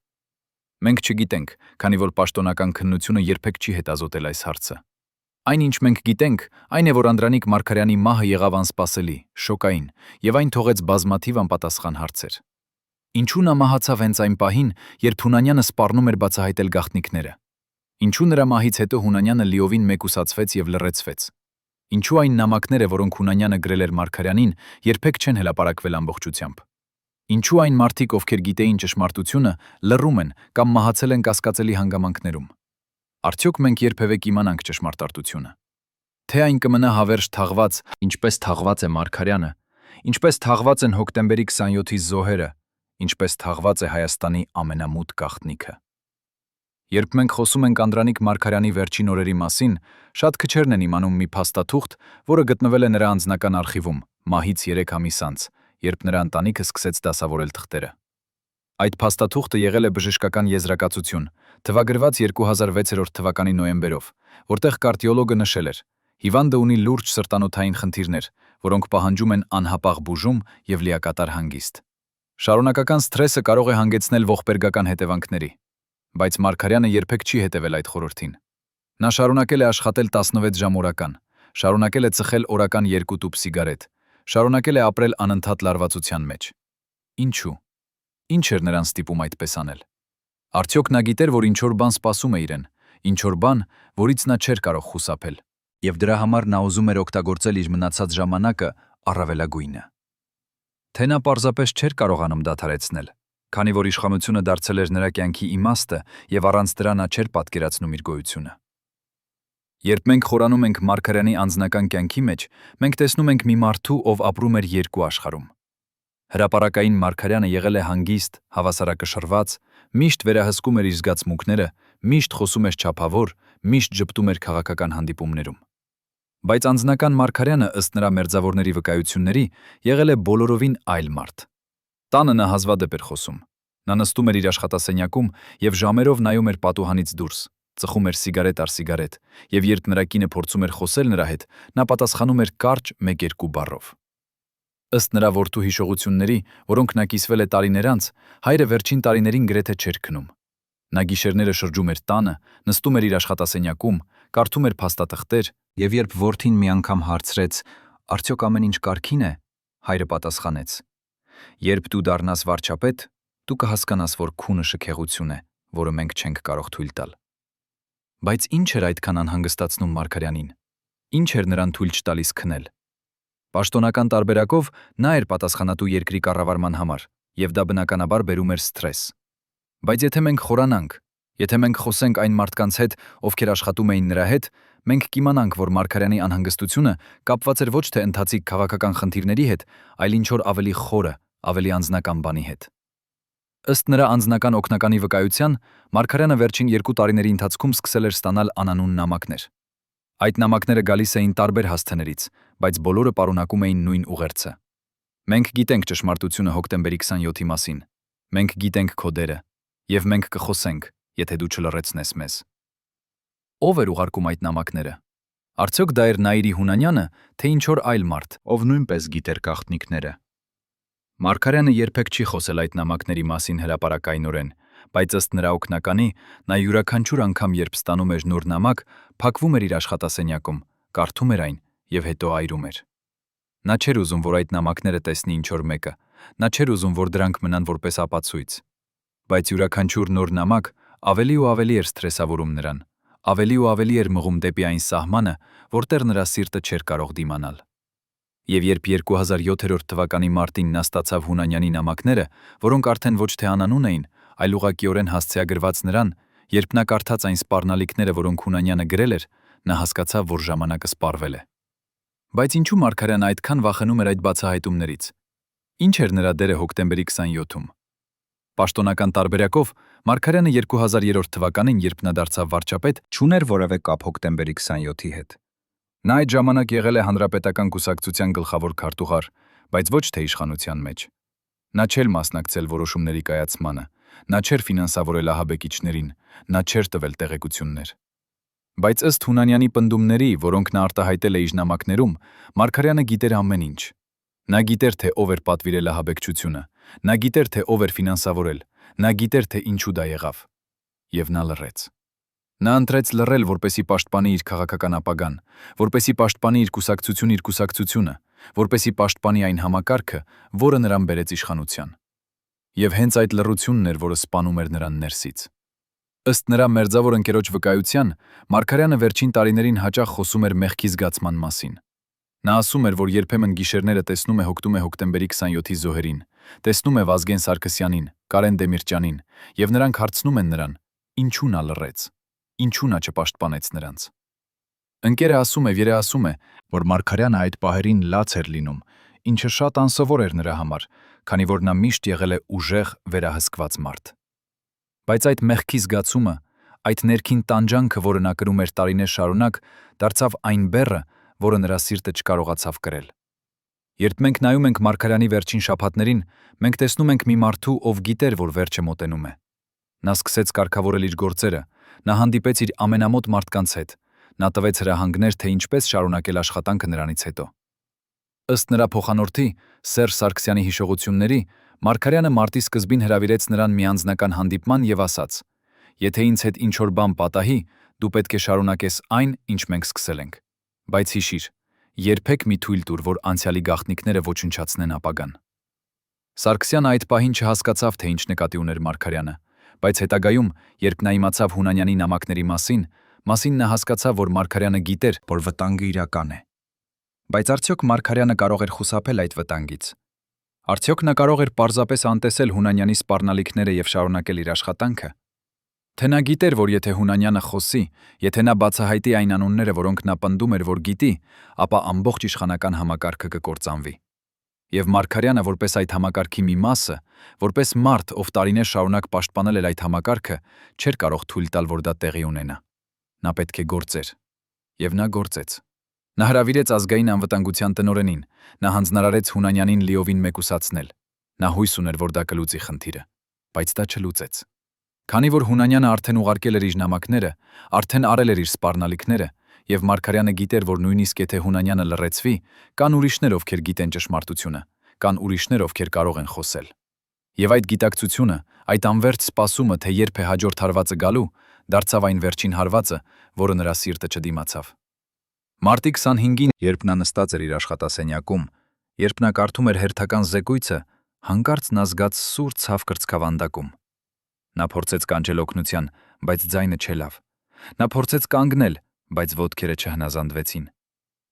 Մենք չգիտենք, քանի որ պաշտոնական քննությունը երբեք չի հետազոտել այս հարցը։ Այն, ինչ մենք գիտենք, այն է, որ Անդրանիկ Մարգարյանի մահը եղավ անսպասելի, շոկային, եւ այն թողեց բազմաթիվ անպատասխան հարցեր։ Ինչու նա մահացավ հենց այն պահին, երբ Հունանյանը սպառնում էր բացահայտել գաղտնիքները։ Ինչու նրա մահից հետո Հունանյանը լիովին մեկուսացվեց եւ լռեցվեց։ Ինչու այն նամակները, որոնք Հունանյանը գրել էր Մարգարյանին, երբեք չեն հրապարակվել ամբողջությամբ։ Ինչու այն մարդիկ, ովքեր գիտեին ճշմարտությունը, լռում են կամ մահացել են կասկածելի հանգամանքներում։ Արդյոք մենք երբևէ կիմանանք ճշմարտությունը։ Թե այն կմնա հավերժ թաղված, ինչպես թաղված է Մարգարյանը, ինչպես թաղված են հոկտեմբերի 27-ի զոհերը, ինչպես թաղված է Հայաստանի ամենամութ գաղտնիքը։ Երբ մենք խոսում ենք Անդրանիկ Մարգարյանի վերջին օրերի մասին, շատ քչերն են իմանում մի փաստաթուղթ, որը գտնվել է նրա անձնական արխիվում մահից 3 ամիս անց, երբ նրա ընտանիքը սկսեց դասավորել թղթերը։ Այդ փաստաթուղթը եղել է բժշկական եզրակացություն, թվագրված 2006 թվականի նոյեմբերով, որտեղ կարդիոլոգը նշել էր. հիվանդը ունի լուրջ սրտանոթային խնդիրներ, որոնք պահանջում են անհապաղ բուժում և լիակատար հանգիստ։ Շարունակական սթրեսը կարող է հանգեցնել ողբերգական հետևանքների, բայց Մարգարյանը երբեք չի հետևել այդ խորհրդին։ Նա շարունակել է աշխատել 16 ժամ օրական, շարունակել է ծխել օրական 2 տուփ սիգարետ, շարունակել է ապրել անընդհատ լարվածության մեջ։ Ինչու։ Ինչ էր նրան ստիպում այդպես անել։ Արդյոք նա գիտեր, որ ինչ-որ բան սպասում է իրեն, ինչ-որ բան, որից նա չէր կարող խուսափել, եւ դրա համար նա ուզում էր օգտագործել իր մնացած ժամանակը առավելագույնը։ Թե նա պարզապես չէր կարողանում դադարեցնել, քանի որ իշխանությունը դարձել էր նրա կյանքի իմաստը եւ առանց դրա նա չէր պատկերացնում իր գոյությունը։ Երբ մենք խորանում ենք Մարգարյանի անձնական կյանքի մեջ, մենք տեսնում ենք մի մարդու, ով ապրում էր երկու աշխարհում։ Հրապարակային Մարգարյանը եղել է հանգիստ, հավասարակշռված, միշտ վերահսկում էր իր զգացմունքները, միշտ խոսում էր չափավոր, միշտ ժպտում էր քաղաքական հանդիպումներում։ Բայց անձնական Մարգարյանը, ըստ նրա մերձավորների վկայությունների, եղել է բոլորովին այլ մարդ։ Տանը նա հազվադեպ էր խոսում։ Նա նստում էր իր աշխատասենյակում եւ ժամերով նայում էր պատուհանից դուրս, ծխում էր սիգարետ առ սիգարետ, եւ երբ նրա կինը փորձում էր խոսել նրա հետ, նա պատասխանում էր կարճ 1-2 բառով։ Ըստ նրա որդու հիշողությունների, որոնք նա կիսվել է տարիներ անց, հայրը վերջին տարիներին գրեթե չէր քնում։ Նա գիշերները շրջում էր տանը, նստում էր իր աշխատասենյակում, կարդում էր փաստաթղթեր, եւ երբ որդին մի անգամ հարցրեց. «Արդյոք ամեն ինչ կարգին է», հայրը պատասխանեց. «Երբ դու դառնաս վարչապետ, դու կհասկանաս, որ քունը շքեղություն է, որը մենք չենք կարող թույլ տալ»։ Բայց ինչ էր այդքան անհանգստացնում Մարգարյանին։ Ինչ էր նրան թույլ չտալիս քնել։ Պաշտոնական տարբերակով նա էր պատասխանատու երկրի կառավարման համար, եւ դա բնականաբար բերում էր սթրես։ Բայց եթե մենք խորանանք, եթե մենք խոսենք այն մարդկանց հետ, ովքեր աշխատում էին նրա հետ, մենք կիմանանք, որ Մարգարյանի անհանգստությունը կապված էր ոչ թե ընթացիկ քաղաքական խնդիրների հետ, այլ ինչ-որ ավելի խորը, ավելի անձնական բանի հետ։ Ըստ նրա անձնական օգնականի վկայության, Մարգարյանը վերջին 2 տարիների ընթացքում սկսել էր ստանալ անանուն նամակներ։ Այդ նամակները գալիս էին տարբեր հասցեներից, բայց բոլորը պարունակում էին նույն ուղերձը. «Մենք գիտենք ճշմարտությունը հոկտեմբերի 27-ի մասին։ Մենք գիտենք քո դերը, եւ մենք կխոսենք, եթե դու չլռեցնես մեզ»։ Ո՞վ էր ուղարկում այդ նամակները։ Արդյոք դա էր Նաիրի Հունանյանը, թե ինչ-որ այլ մարդ, ով նույնպես գիտեր գաղտնիքները։ Մարգարյանը երբեք չի խոսել այդ նամակների մասին հրապարակայնորեն, բայց ըստ նրա օգնականի, նա յուրաքանչյուր անգամ, երբ ստանում էր նոր նամակ, փակվում էր իր աշխատասենյակում, կարդում էր այն եւ հետո այրում էր։ Նա չէր ուզում, որ այդ նամակները տեսնի ինչ-որ մեկը, նա չէր ուզում, որ դրանք մնան որպես ապացույց։ Բայց յուրաքանչյուր նոր նամակ ավելի ու ավելի էր սթրեսավորում նրան, ավելի ու ավելի էր մղում դեպի այն սահմանը, որտեղ նրա սիրտը չէր կարող դիմանալ։ Եվ երբ 2007 թվականի մարտին նա ստացավ Հունանյանի նամակները, որոնք արդեն ոչ թե անանուն էին, այլ ուղղակիորեն հասցեագրված նրան, երբ նա կարդաց այն սպառնալիքները, որոնք Հունանյանը գրել էր, Նա հասկացավ, որ ժամանակը սպառվել է։ Բայց ինչու Մարգարյանը այդքան վախենում էր այդ բացահայտումներից։ Ինչ էր նրա դերը հոկտեմբերի 27-ում։ Պաշտոնական տարբերակով Մարգարյանը 2003 թվականին, երբ նա դարձավ վարչապետ, չուներ որևէ կապ հոկտեմբերի 27-ի հետ։ Նա այդ ժամանակ եղել է Հանրապետական կուսակցության գլխավոր քարտուղար, բայց ոչ թե իշխանության մեջ։ Նա չէր մասնակցել որոշումների կայացմանը, նա չէր ֆինանսավորել ահաբեկիչներին, նա չէր տվել տեղեկություններ։ Բայց ըստ Հունանյանի պնդումների, որոնք նա արտահայտել է իր նամակներում, Մարգարյանը գիտեր ամեն ինչ։ Նա գիտեր, թե ով էր պատվիրել ահաբեկչությունը, նա գիտեր, թե ով էր ֆինանսավորել, նա գիտեր, թե ինչու դա եղավ։ Եվ նա լռեց։ Նա ընտրեց լռել, որպեսզի պաշտպանի իր քաղաքական ապագան, որպեսզի պաշտպանի իր կուսակցությունը, որպեսզի պաշտպանի այն համակարգը, որը նրան բերեց իշխանության։ Եվ հենց այդ լռությունն էր, որը սպանում էր նրան ներսից։ Ըստ նրա մերձավոր ընկերոջ վկայության, Մարգարյանը վերջին տարիներին հաճախ խոսում էր մեղքի զգացման մասին։ Նա ասում էր, որ երբեմն գիշերները տեսնում է հոկտեմբերի 27-ի զոհերին, տեսնում է Վազգեն Սարգսյանին, Կարեն Դեմիրճյանին, եւ նրանք հարցնում են նրան. ինչու նա լռեց, ինչու նա չպաշտպանեց նրանց։ Ընկերը ասում է, որ Մարգարյանը այդ պահերին լաց էր լինում, ինչը շատ անսովոր էր նրա համար, քանի որ նա միշտ եղել է ուժեղ, վերահսկված մարդ։ Բայց այդ մեղքի զգացումը, այդ ներքին տանջանքը, որը նա կրում էր տարիներ շարունակ, դարձավ այն բեռը, որը նրա սիրտը չկարողացավ կրել։ Երբ մենք նայում ենք Մարգարյանի վերջին շաբաթներին, մենք տեսնում ենք մի մարդու, ով գիտեր, որ վերջը մոտենում է։ Նա սկսեց կարգավորել իր գործերը, նա հանդիպեց իր ամենամոտ մարդկանց հետ, նա տվեց հրահանգներ, թե ինչպես շարունակել աշխատանքը նրանից հետո։ Ըստ նրա փոխանորդի Սերժ Սարգսյանի հիշողությունների, Մարգարյանը մարտի սկզբին հրավիրեց նրան մի անձնական հանդիպման եւ ասաց. «Եթե ինձ հետ ինչ-որ բան պատահի, դու պետք է շարունակես այն, ինչ մենք սկսել ենք։ Բայց հիշիր, երբեք մի թույլ տուր, որ անցյալի գաղտնիքները ոչնչացնեն ապագան»։ Սարգսյանը այդ պահին չհասկացավ, թե ինչ նկատի ուներ Մարգարյանը, բայց հետագայում, երբ նա իմացավ Հունանյանի նամակների մասին նա հասկացավ, որ Մարգարյանը գիտեր, որ վտանգը իրական է։ Բայց արդյոք Մարգարյանը կարող էր խուսափել այդ վտանգից։ Արդյոք նա կարող էր պարզապես անտեսել Հունանյանի սպառնալիքները եւ շարունակել իր աշխատանքը։ Թե նա գիտեր, որ եթե Հունանյանը խոսի, եթե նա բացահայտի այն անունները, որոնք նա պնդում էր, որ գիտի, ապա ամբողջ իշխանական համակարգը կկործանվի։ Եվ Մարգարյանը, որպես այդ համակարգի մի մասը, որպես մարդ, ով տարիներ շարունակ պաշտպանել էր այդ համակարգը, չէր կարող թույլ տալ, որ դա տեղի ունենա։ Նա պետք է գործեր։ Եվ նա գործեց։ Նա հրավիրեց ազգային անվտանգության տնօրենին, նա հանձնարարեց Հունանյանին լիովին մեկուսացնել։ Նա հույս ուներ, որ դա կլուծի խնդիրը, բայց դա չլուծեց։ Քանի որ Հունանյանը արդեն ուղարկել էր իր նամակները, արդեն արել էր իր սպառնալիքները, եւ Մարգարյանը գիտեր, որ նույնիսկ եթե Հունանյանը լռեցվի, կան ուրիշներ, ովքեր գիտեն ճշմարտությունը, կան ուրիշներ, ովքեր կարող են խոսել։ Եվ այդ գիտակցությունը, այդ անվերջ սպասումը, թե երբ է հաջորդ հարվածը գալու, դարձավ այն վերջին հարվածը, որը նրա սիրտը չդիմացավ։ Մարտի 25-ին, երբ նա նստած էր իր աշխատասենյակում, երբ նա կարդում էր հերթական զեկույցը, հանկարծ նա զգաց սուր ցավ կրծքավանդակում։ Նա փորձեց կանչել օգնության, բայց ձայնը չելավ։ Նա փորձեց կանգնել, բայց ոտքերը չհնազանդվեցին։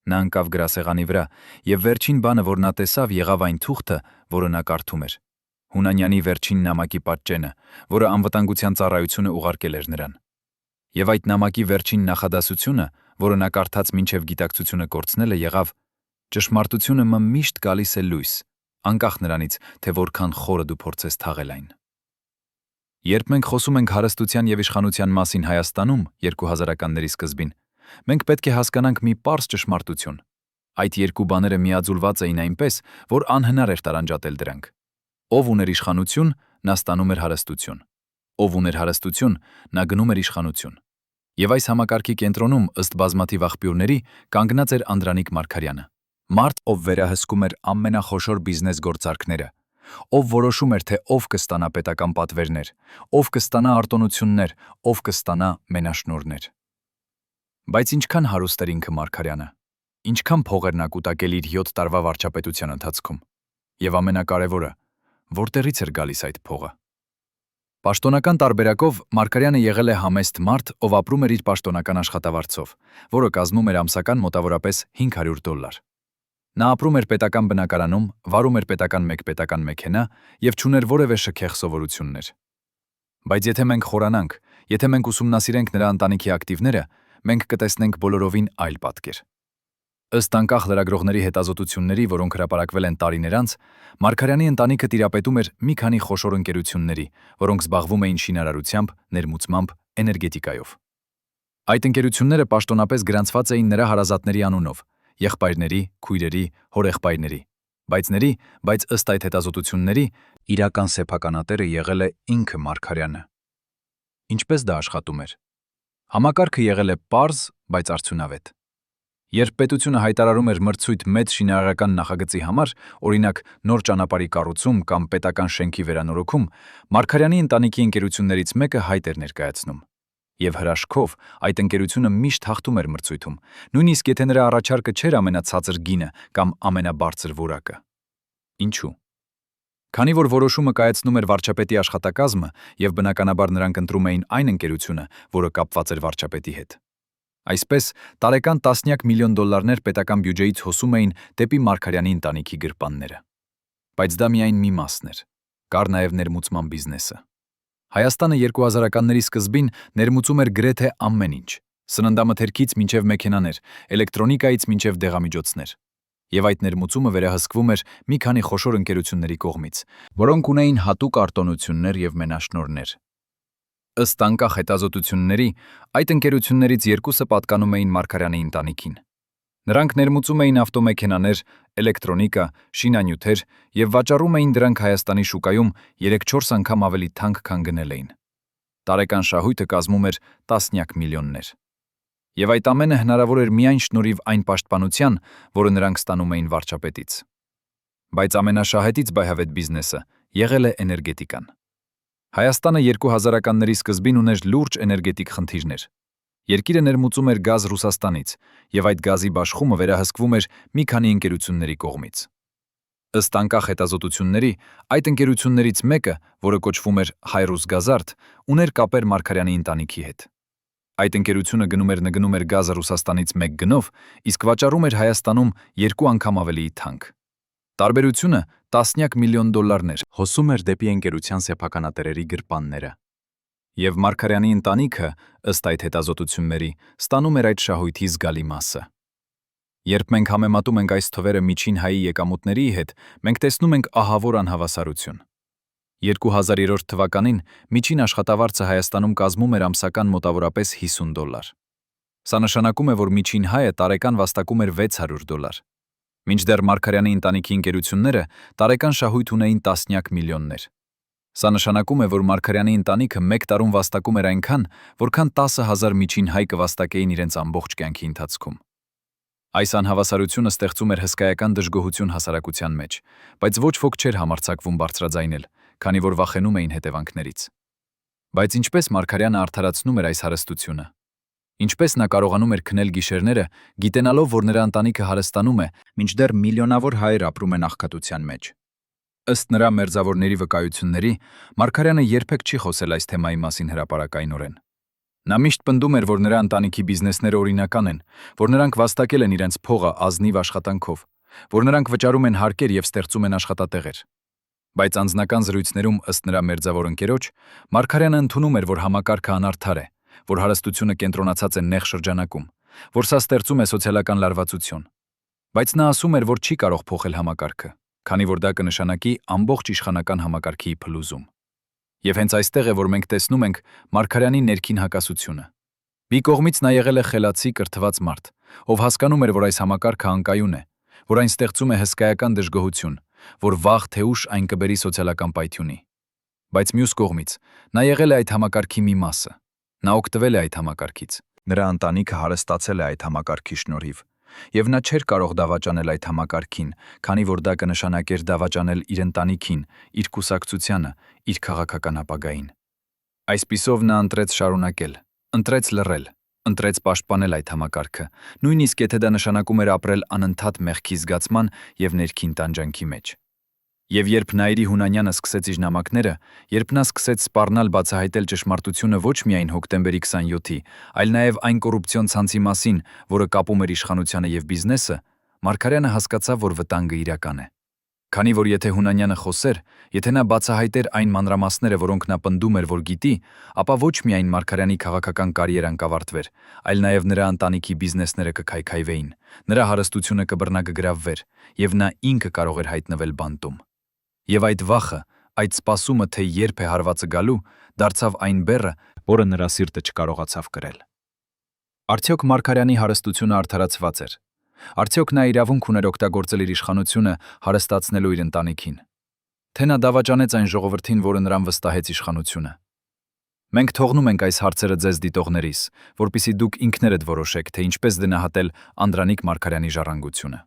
Նա ընկավ գրասեղանի վրա, եւ վերջին բանը, որ նա տեսավ, եղավ այն թուղթը, որը նա կարդում էր։ Հունանյանի վերջին նամակի պատճենը, որը անվտանգության ծառայությունը ուղարկել էր նրան։ Եվ այդ նամակի վերջին նախադասությունը, որը նա կարդաց մինչև գիտակցությունը կորցնելը, եղավ. «Ճշմարտությունը միշտ գալիս է լույս, անկախ նրանից, թե որքան խորը դու փորձես թաղել այն»։ Երբ մենք խոսում ենք հարստության եւ իշխանության մասին Հայաստանում 2000-ականների սկզբին, մենք պետք է հասկանանք մի պարզ ճշմարտություն։ Այդ երկու բաները միաձուլված էին այնպես, որ անհնար էր տարանջատել դրանք։ Ով ուներ իշխանություն, նա ստանում էր հարստություն։ Ով ուներ հարստություն, նա գնում էր իշխանություն։ Եվ այս համակարգի կենտրոնում, ըստ բազմաթիվ աղբյուրների, կանգնած էր Անդրանիկ Մարգարյանը։ Մարդ, ով վերահսկում էր ամենախոշոր բիզնես գործարքները, ով որոշում էր, թե ով կստանա պետական պատվերներ, ով կստանա արտոնություններ, ով կստանա մենաշնորհներ։ Բայց ինչքան հարուստ էր ինքը Մարգարյանը, ինչքան փող էր նա կուտակել իր 7 տարվա վարչապետության ընթացքում։ Եվ ամենակարևորը, որտեղից էր գալիս այդ փողը։ Պաշտոնական տարբերակով Մարգարյանը եղել է համեստ մարդ, ով ապրում էր իր պաշտոնական աշխատավարձով, որը կազմում էր ամսական մոտավորապես $500։ Նա ապրում էր պետական բնակարանում, վարում էր պետական մեկ պետական մեքենա եւ չուներ որևէ շքեղ սովորություններ։ Բայց եթե մենք խորանանք, եթե մենք ուսումնասիրենք նրա ընտանիքի ակտիվները, մենք կտեսնենք բոլորովին այլ պատկեր։ Ըստ անկախ լրագրողների հետազոտությունների, որոնք հրապարակվել են տարիներ անց, Մարգարյանի ընտանիքը տիրապետում էր մի քանի խոշոր ընկերությունների, որոնք զբաղվում էին շինարարությամբ, ներմուծմամբ, էներգետիկայով։ Այդ ընկերությունները պաշտոնապես գրանցված էին նրա հարազատների անունով՝ եղբայրների, քույրերի, հորեղբայրների, բայց ըստ այդ հետազոտությունների, իրական սեփականատերը եղել է ինքը Մարգարյանը։ Ինչպես դա աշխատում էր։ Համակարգը եղել է պարզ, բայց արդյունավետ։ Երբ պետությունը հայտարարում էր մրցույթ մեծ շինարարական նախագծի համար, օրինակ նոր ճանապարհի կառուցում կամ պետական շենքի վերանորոգում, Մարգարյանի ընտանիքի ընկերություններից մեկը հայտ էր ներկայացնում։ Եվ հրաշքով այդ ընկերությունը միշտ հաղթում էր մրցույթում, նույնիսկ եթե նրա առաջարկը չէր ամենացածր գինը կամ ամենաբարձր որակը։ Ինչու՞։ Քանի որ որոշումը կայացնում էր վարչապետի աշխատակազմը եւ բնականաբար նրանք ընտրում էին այն ընկերությունը, որը կապված էր վարչապետի հետ։ Այսպես, տարեկան տասնյակ միլիոն դոլարներ պետական բյուջեից հոսում էին դեպի Մարգարյանի ընտանիքի գրպանները։ Բայց դա միայն մի մասն էր։ Կար նաեւ ներմուծման բիզնեսը։ Հայաստանը 2000-ականների սկզբին ներմուծում էր գրեթե ամեն ինչ՝ սննդամթերքից մինչև մեքենաներ, էլեկտրոնիկայից մինչև դեղամիջոցներ։ Եվ այդ ներմուծումը վերահսկվում էր մի քանի խոշոր ընկերությունների կողմից, որոնք ունեին հատուկ արտոնություններ եւ մենաշնորհներ։ Ըստ անկախ հետազոտությունների, այդ ընկերություններից երկուսը պատկանում էին Մարգարյանի ընտանիքին։ Նրանք ներմուծում էին ավտոմեքենաներ, էլեկտրոնիկա, շինանյութեր եւ վաճառում էին դրանք Հայաստանի շուկայում 3-4 անգամ ավելի թանկ, քան գնել էին։ Տարեկան շահույթը կազմում էր տասնյակ միլիոններ։ Եվ այդ ամենը հնարավոր էր միայն շնորհիվ այն պաշտպանության, որը նրանք ստանում էին վարչապետից։ Բայց ամենաշահետից բայհավետ բիզնեսը եղել է էներգետիկան։ Հայաստանը 2000-ականների սկզբին ուներ լուրջ էներգետիկ խնդիրներ։ Երկիրը ներմուծում էր գազ Ռուսաստանից, եւ այդ գազի բաշխումը վերահսկվում էր մի քանի ընկերությունների կողմից։ Ըստ անկախ հետազոտությունների, այդ ընկերություններից մեկը, որը կոչվում էր Հայրուսգազարդ, ուներ կապեր Մարգարյանի ընտանիքի հետ։ Այդ ընկերությունը գնում էր գազը Ռուսաստանից 1 գնով, իսկ վաճառում էր Հայաստանում 2 անգամ ավելի թանկ։ Տարբերությունը տասնյակ միլիոն դոլարներ հոսում էր դեպի ընկերության սեփականատերերի գրպանները։ Եվ Մարգարյանի ընտանիքը, ըստ այդ հետազոտությունների, ստանում էր այդ շահույթի զգալի մասը։ Երբ մենք համեմատում ենք այս թվերը միջին հայի եկամուտների հետ, մենք տեսնում ենք ահավոր անհավասարություն։ 2003 թվականին միջին աշխատավարձը Հայաստանում կազմում էր ամսական մոտավորապես $50։ Սա նշանակում է, որ միջին հայը տարեկան վաստակում էր $600։ Մինչդեռ Մարգարյանի ընտանիքի ընկերությունները տարեկան շահույթ ունեին տասնյակ միլիոններ։ Սա նշանակում է, որ Մարգարյանի ընտանիքը 1 տարում վաստակում էր այնքան, որքան 10,000 միջին հայ կվաստակեին իրենց ամբողջ կյանքի ընթացքում։ Այս անհավասարությունը ստեղծում էր հսկայական դժգոհություն հասարակության մեջ, բայց ոչ ոք չէր համարձակվում բարձրաձայնել, քանի որ վախենում էին հետևանքներից։ Բայց ինչպես Մարգարյանը արդարացնում էր այս հարստությունը։ Ինչպես նա կարողանում էր քնել գիշերները, գիտենալով, որ նրա ընտանիքը հարստանում է, մինչդեռ միլիոնավոր հայեր ապրում են աղքատության մեջ։ Ըստ նրա մերձավորների վկայությունների, Մարգարյանը երբեք չի խոսել այս թեմայի մասին հրապարակայնորեն։ Նա միշտ պնդում էր, որ նրա ընտանիքի բիզնեսները օրինական են, որ նրանք վաստակել են իրենց փողը ազնիվ աշխատանքով, որ նրանք վճարում են հարկեր եւ ստեղծում են աշխատատեղեր։ Բայց անձնական զրույցներում, ըստ նրա մերձավոր ընկերոջ, Մարգարյանը ընդունում էր, որ համակարգը անարդար է, որ հարստությունը կենտրոնացած է նեղ շրջանակում, որ սա ստեղծում է սոցիալական լարվածություն։ Բայց նա ասում էր, որ չի կարող փոխել համակարգը, քանի որ դա կնշանակի ամբողջ իշխանական համակարգի փլուզում։ Եվ հենց այստեղ է, որ մենք տեսնում ենք Մարգարյանի ներքին հակասությունը։ Մի կողմից նա եղել է խելացի, կրթված մարդ, ով հասկանում էր, որ այս համակարգը անկայուն է, որ այն ստեղծում է հսկայական դժգոհություն, որ վաղ թե ուշ այն կբերի սոցիալական պայթյունի։ Բայց մյուս կողմից նա եղել է այդ համակարգի մի մասը։ Նա օգտվել է այդ համակարգից։ Նրա ընտանիքը հարստացել է այդ համակարգի շնորհիվ, եւ նա չէր կարող դավաճանել այդ համակարգին, քանի որ դա կնշանակեր դավաճանել իր ընտանիքին, իր կուսակցությանը, իր քաղաքական ապագային։ Այսպիսով նա ընտրեց շարունակել, ընտրեց լռել, ընտրեց պաշտպանել այդ համակարգը, նույնիսկ եթե դա նշանակում էր ապրել անընդհատ մեղքի զգացման եւ ներքին տանջանքի մեջ։ Եվ երբ Նաիրի Հունանյանը սկսեց իր նամակները, երբ նա սկսեց սպառնալ բացահայտել ճշմարտությունը ոչ միայն հոկտեմբերի 27-ի, այլ նաև այն կոռուպցիոն ցանցի մասին, որը կապում էր իշխանությանը եւ բիզնեսը, Մարգարյանը հասկացավ, որ վտանգը իրական է։ Քանի որ եթե Հունանյանը խոսեր, եթե նա բացահայտեր այն մանրամասները, որոնք նա պնդում էր, որ գիտի, ապա ոչ միայն Մարգարյանի քաղաքական կարիերան կավարտվեր, այլ նաև նրա ընտանիքի բիզնեսները կքայքայվեին, նրա հարստությունը կբռնագրավվեր, եւ նա ինքը կարող էր հայտնվել բանտում։ Եվ այդ վախը, այդ սպասումը, թե երբ է հարվածը գալու, դարձավ այն բեռը, որը նրա սիրտը չկարողացավ կրել։ Արդյոք Մարգարյանի հարստությունը արդարացված էր։ Արդյոք նա իրավունք ուներ օգտագործել իր իշխանությունը հարստացնելու իր ընտանիքին։ Թե նա դավաճանեց այն ժողովրդին, որը նրան վստահեց իշխանությունը։ Մենք թողնում ենք այս հարցերը ձեզ դիտողներիս, որpիսի դուք ինքներդ որոշեք, թե ինչպես գնահատել Անդրանիկ Մարգարյանի ժառանգությունը։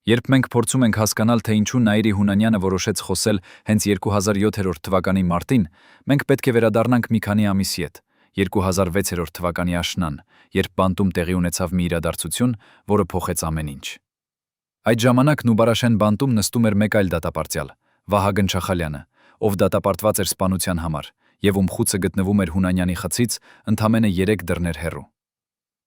Երբ մենք փորձում ենք հասկանալ, թե ինչու Նաիրի Հունանյանը որոշեց խոսել հենց 2007 թվականի մարտին, մենք պետք է վերադառնանք մի քանի ամիսի հետ, 2006 թվականի աշնան, երբ բանտում տեղի ունեցավ մի իրադարձություն, որը փոխեց ամեն ինչ։ Այդ ժամանակ Նուբարաշեն բանտում նստում էր մեկ այլ դատապարտյալ, Վահագն Չախալյանը, ով դատապարտված էր սպանության համար, եւ ում խուցը գտնվում էր Հունանյանի խցից ընդամենը 3 դռներ հեռու։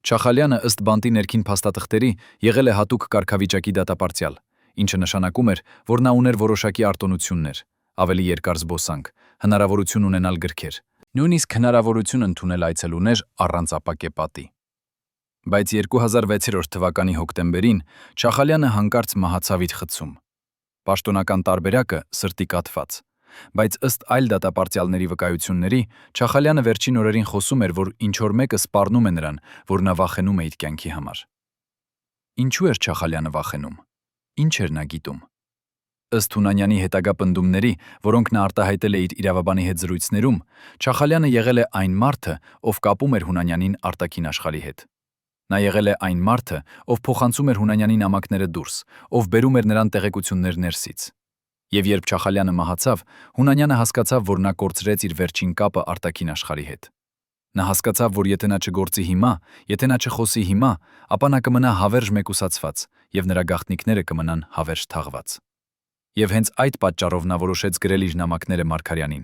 Չախալյանը ըստ բանտի ներքին փաստաթղթերի եղել է հատուկ կարգավիճակի դատապարտյալ, ինչը նշանակում էր, որ նա ուներ որոշակի արտոնություններ, ավելի երկար զբոսանք, հնարավորություն ունենալ գրքեր, նույնիսկ հնարավորություն ընդունել այցելուներ առանց ապակեպատի։ Բայց 2006 թվականի հոկտեմբերին Չախալյանը հանկարծ մահացավ իր խցում։ Պաշտոնական տարբերակը սրտի կաթված, բայց ըստ այլ դատապարտյալների վկայությունների, Չախալյանը վերջին օրերին խոսում էր, որ ինչ-որ մեկը սպառնում է նրան, որ նա վախենում է իր կյանքի համար։ Ինչու էր Չախալյանը վախենում։ Ինչ էր նա գիտում։ Ըստ Հունանյանի հետագա պնդումների, որոնք նա արտահայտել է իր իրավաբանի հետ զրույցներում, Չախալյանը եղել է այն մարդը, ով կապում էր Հունանյանին արտաքին աշխարհի հետ։ Նա եղել է այն մարդը, ով փոխանցում էր Հունանյանի նամակները դուրս, ով բերում էր նրան տեղեկություններ ներսից։ Եվ երբ Չախալյանը մահացավ, Հունանյանը հասկացավ, որ նա կորցրեց իր վերջին կապը արտաքին աշխարհի հետ։ Նա հասկացավ, որ եթե նա չգործի հիմա, եթե նա չխոսի հիմա, ապա նա կմնա հավերժ մեկուսացված, եւ նրա գաղտնիքները կմնան հավերժ թաղված։ Եվ հենց այդ պատճառով նա որոշեց գրել իր նամակները Մարգարյանին։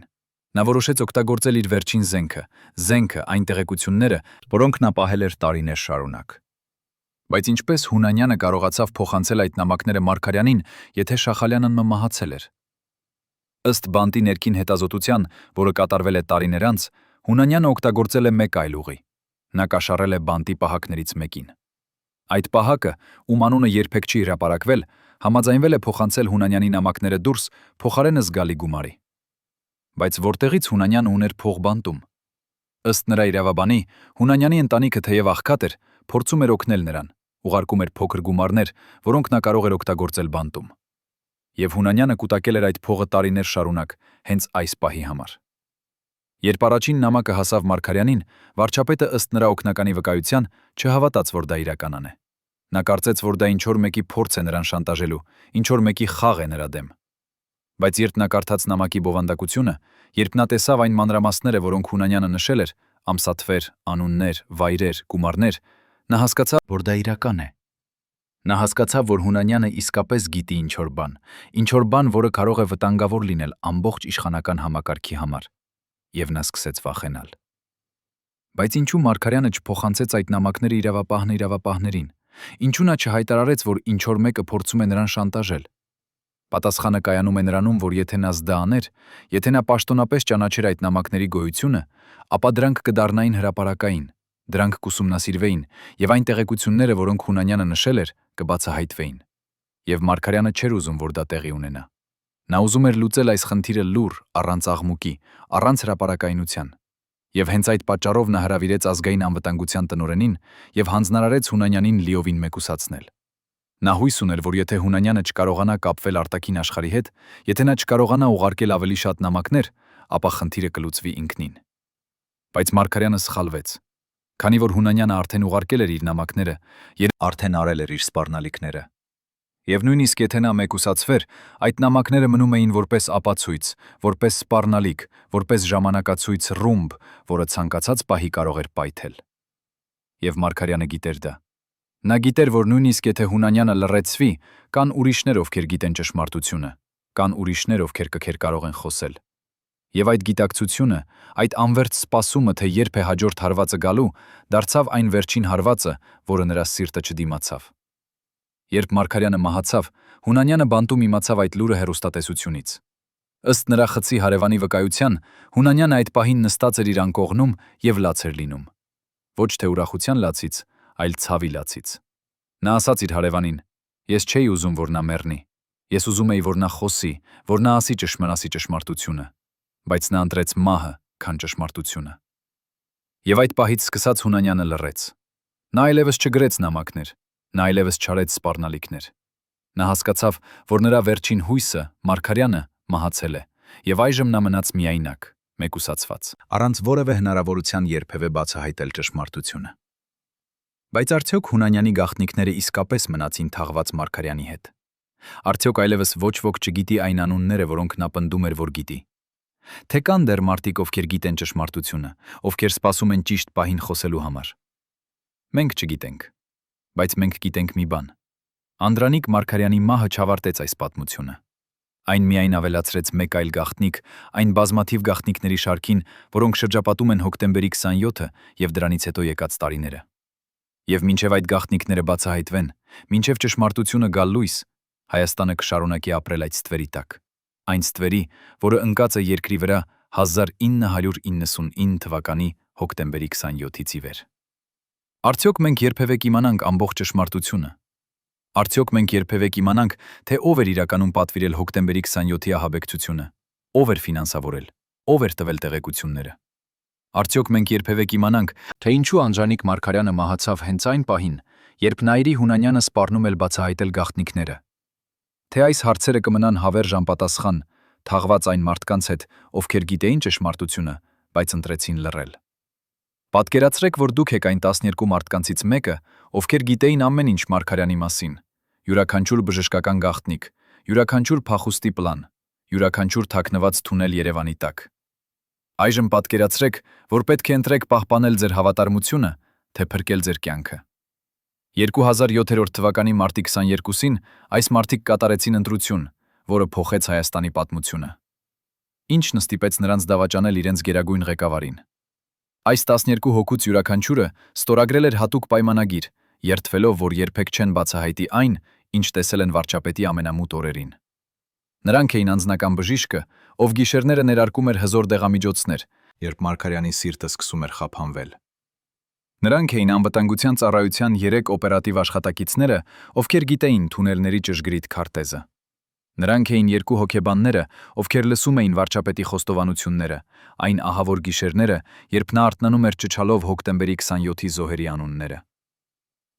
Նա որոշեց օգտագործել իր վերջին զենքը, այն տեղեկությունները, որոնք նա պահել էր տարիներ շարունակ։ Բայց ինչպես Հունանյանը կարողացավ փոխանցել այդ նամակները Մարգարյանին, եթե Չախալյանն մահացել էր։ Ըստ բանտի ներքին հետազոտության, որը կատարվել է տարիներ անց, Հունանյանը օգտագործել է մեկ այլ ուղի։ Նա կաշառել է բանտի պահակներից մեկին։ Այդ պահակը, ում անունը երբեք չի հրապարակվել, համաձայնվել է փոխանցել Հունանյանի նամակները դուրս փոխարենը զգալի գումարի։ Բայց որտեղից Հունանյանը ուներ փող բանտում։ Ըստ նրա իրավաբանի, Հունանյանի ընտանիքը թեև աղքատ էր, փորձում էր օգնել նրան, ուղարկում էր փոքր գումարներ, որոնք նա կարող էր օգտագործել բանտում։ Եվ Հունանյանը կուտակել էր այդ փողը տարիներ շարունակ, հենց այս պահի համար։ Երբ առաջին նամակը հասավ Մարգարյանին, վարչապետը ըստ նրա օգնականի վկայության չհավատաց, որ դա իրականան է։ Նա կարծեց, որ դա ինչ-որ մեկի փորձ է նրան շանտաժելու, ինչ-որ մեկի խաղ է նրա դեմ։ Բայց երբ նա կարդաց նամակի բովանդակությունը, երբ նա տեսավ այն մանրամասները, որոնք Հունանյանը նշել էր, ամսաթվեր, անուններ, վայրեր, գումարներ, նա հասկացավ, որ դա իրական է։ Նա հասկացավ, որ Հունանյանը իսկապես գիտի ինչ-որ բան, որը կարող է վտանգավոր լինել ամբողջ իշխանական համակարգի համար, եւ նա սկսեց վախենալ։ Բայց ինչու Մարգարյանը չփոխանցեց այդ նամակները իրավապահներին։ Ինչու նա չհայտարարեց, որ ինչ-որ մեկը փորձում է նրան շանտաժել։ Պատասխանը կայանում է նրանում, որ եթե նա դա աներ, եթե նա պաշտոնապես ճանաչեր այդ նամակների գոյությունը, ապա դրանք կդառնային հրապարակային, դրանք կուսումնասիրվեին, եւ այն տեղեկությունները, որոնք Հունանյանը նշել էր, կբացահայտվեին։ Եվ Մարգարյանը չէր ուզում, որ դա տեղի ունենա։ Նա ուզում էր լուծել այս խնդիրը լուռ, առանց աղմուկի, առանց հրապարակայնության։ Եվ հենց այդ պատճառով նա հրավիրեց ազգային անվտանգության տնօրենին եւ հանձնարարեց Հունանյանին լիովին մեկուսացնել։ Նա հույս ուներ, որ եթե Հունանյանը չկարողանա կապվել արտաքին աշխարհի հետ, եթե նա չկարողանա ուղարկել ավելի շատ նամակներ, ապա խնդիրը կլուծվի ինքնին։ Բայց Մարգարյանը սխալվեց։ Քանի որ Հունանյանը արդեն ուղարկել էր իր նամակները, եւ արդեն արել էր իր սպառնալիքները։ Եվ նույնիսկ եթե նա մեկուսացվեր, այդ նամակները մնում էին որպես ապացույց, որպես սպառնալիք, որպես ժամանակացույց ռումբ, որը ցանկացած պահի կարող էր պայթել։ Եվ Մարգարյանը գիտեր դա։ Նա գիտեր, որ նույնիսկ եթե Հունանյանը լռեցվի, կան ուրիշներ, ովքեր գիտեն ճշմարտությունը, կան ուրիշներ, ովքեր կարող են խոսել։ Եվ այդ գիտակցությունը, այդ անվերջ սպասումը, թե երբ է հաջորդ հարվածը գալու, դարձավ այն վերջին հարվածը, որը նրա սիրտը չդիմացավ։ Երբ Մարգարյանը մահացավ, Հունանյանը բանտում իմացավ այդ լուրը հեռուստատեսությունից։ Ըստ նրա խցի հարևանի վկայության, Հունանյանը այդ պահին նստած էր իր անկողնում եւ լաց էր լինում։ Ոչ թե ուրախության լացից, այլ ցավի լացից։ Նա ասաց իր հարևանին. «Ես չէի ուզում, որ նա մեռնի։ Ես ուզում էի, որ նա խոսի, որ նա ասի ճշմարտությունը, բայց նա ընտրեց մահը, քան ճշմարտությունը»։ Եվ այդ պահից սկսած Հունանյանը լռեց։ Նա այլևս չգրեց նամակներ, նա այլևս չարեց սպառնալիքներ։ Նա հասկացավ, որ նրա վերջին հույսը, Մարգարյանը, մահացել է, եւ այժմ նա մնաց միայնակ, մեկուսացված, առանց որևէ հնարավորության երբևէ բացահայտել ճշմարտությունը։ Բայց արդյոք Հունանյանի գաղտնիքները իսկապես մնացին թաղված Մարգարյանի հետ։ Արդյոք այլևս ոչ ոք չգիտի այն անունները, որոնք նա պնդում էր, որ գիտի։ Թե կան դեռ մարդիկ, ովքեր գիտեն ճշմարտությունը, ովքեր սպասում են ճիշտ պահին խոսելու համար։ Մենք չգիտենք, բայց մենք գիտենք մի բան. Անդրանիկ Մարգարյանի մահը չավարտեց այս պատմությունը։ Այն միայն ավելացրեց մեկ այլ գաղտնիք այն բազմաթիվ գաղտնիքների շարքին, որոնք շրջապատում են հոկտեմբերի 27-ը եւ դրանից հետո եկած տարիները։ Եվ մինչև այդ գաղտնիքները բացահայտվեն, մինչև ճշմարտությունը գա լույս, Հայաստանը կշարունակի ապրել այդ ստվերի տակ։ Այն ստվերի, որը ընկած է երկրի վրա 1999 թվականի հոկտեմբերի 27-ից ի վեր։ Արդյոք մենք երբևէ կիմանանք ամբողջ ճշմարտությունը։ Արդյոք մենք երբևէ կիմանանք, թե ով էր իրականում պատվիրել հոկտեմբերի 27-ի ահաբեկչությունը, ով էր ֆինանսավորել, ով էր տվել տեղեկությունները։ Արդյոք մենք երբևէ կիմանանք, թե ինչու Անդրանիկ Մարգարյանը մահացավ հենց այն պահին, երբ Նաիրի Հունանյանը սպառնում էր բացահայտել գաղտնիքները։ Թե այս հարցերը կմնան հավերժ անպատասխան, թաղված այն մարդկանց հետ, ովքեր գիտեին ճշմարտությունը, բայց ընտրեցին լռել։ Պատկերացրեք, որ դուք եք այն 12 մարդկանցից մեկը, ովքեր գիտեին ամեն ինչ Մարգարյանի մասին, յուրաքանչյուր բժշկական գաղտնիք, յուրաքանչյուր փախուստի պլան, յուրաքանչյուր թաքնված թունել Երևանի տակ։ Այժմ պատկերացրեք, որ պետք է ընտրեք պահպանել ձեր հավատարմությունը, թե փրկել ձեր կյանքը։ 2007 թվականի մարտի 22-ին այս մարդիկ կատարեցին ընտրություն, որը փոխեց Հայաստանի պատմությունը։ Ինչն ստիպեց նրանց դավաճանել իրենց գերագույն ղեկավարին։ Այս 12 հոգուց յուրաքանչյուրը ստորագրել էր հատուկ պայմանագիր, երդվելով, որ երբեք չեն բացահայտի այն, ինչ տեսել են վարչապետի ամենամութ օրերին։ Նրանք էին անձնական բժիշկը, ով գիշերները ներարկում էր հզոր դեղամիջոցներ, երբ Մարգարյանի սիրտը սկսում էր խափանվել։ Նրանք էին անվտանգության ծառայության 3 օպերատիվ աշխատակիցները, ովքեր գիտեին թունելների ճշգրիտ քարտեզը։ Նրանք էին 2 հոգեբանները, ովքեր լսում էին վարչապետի խոստովանությունները, այն ահավոր գիշերները, երբ նա արթնանում էր ճչալով հոկտեմբերի 27-ի զոհերի անունները։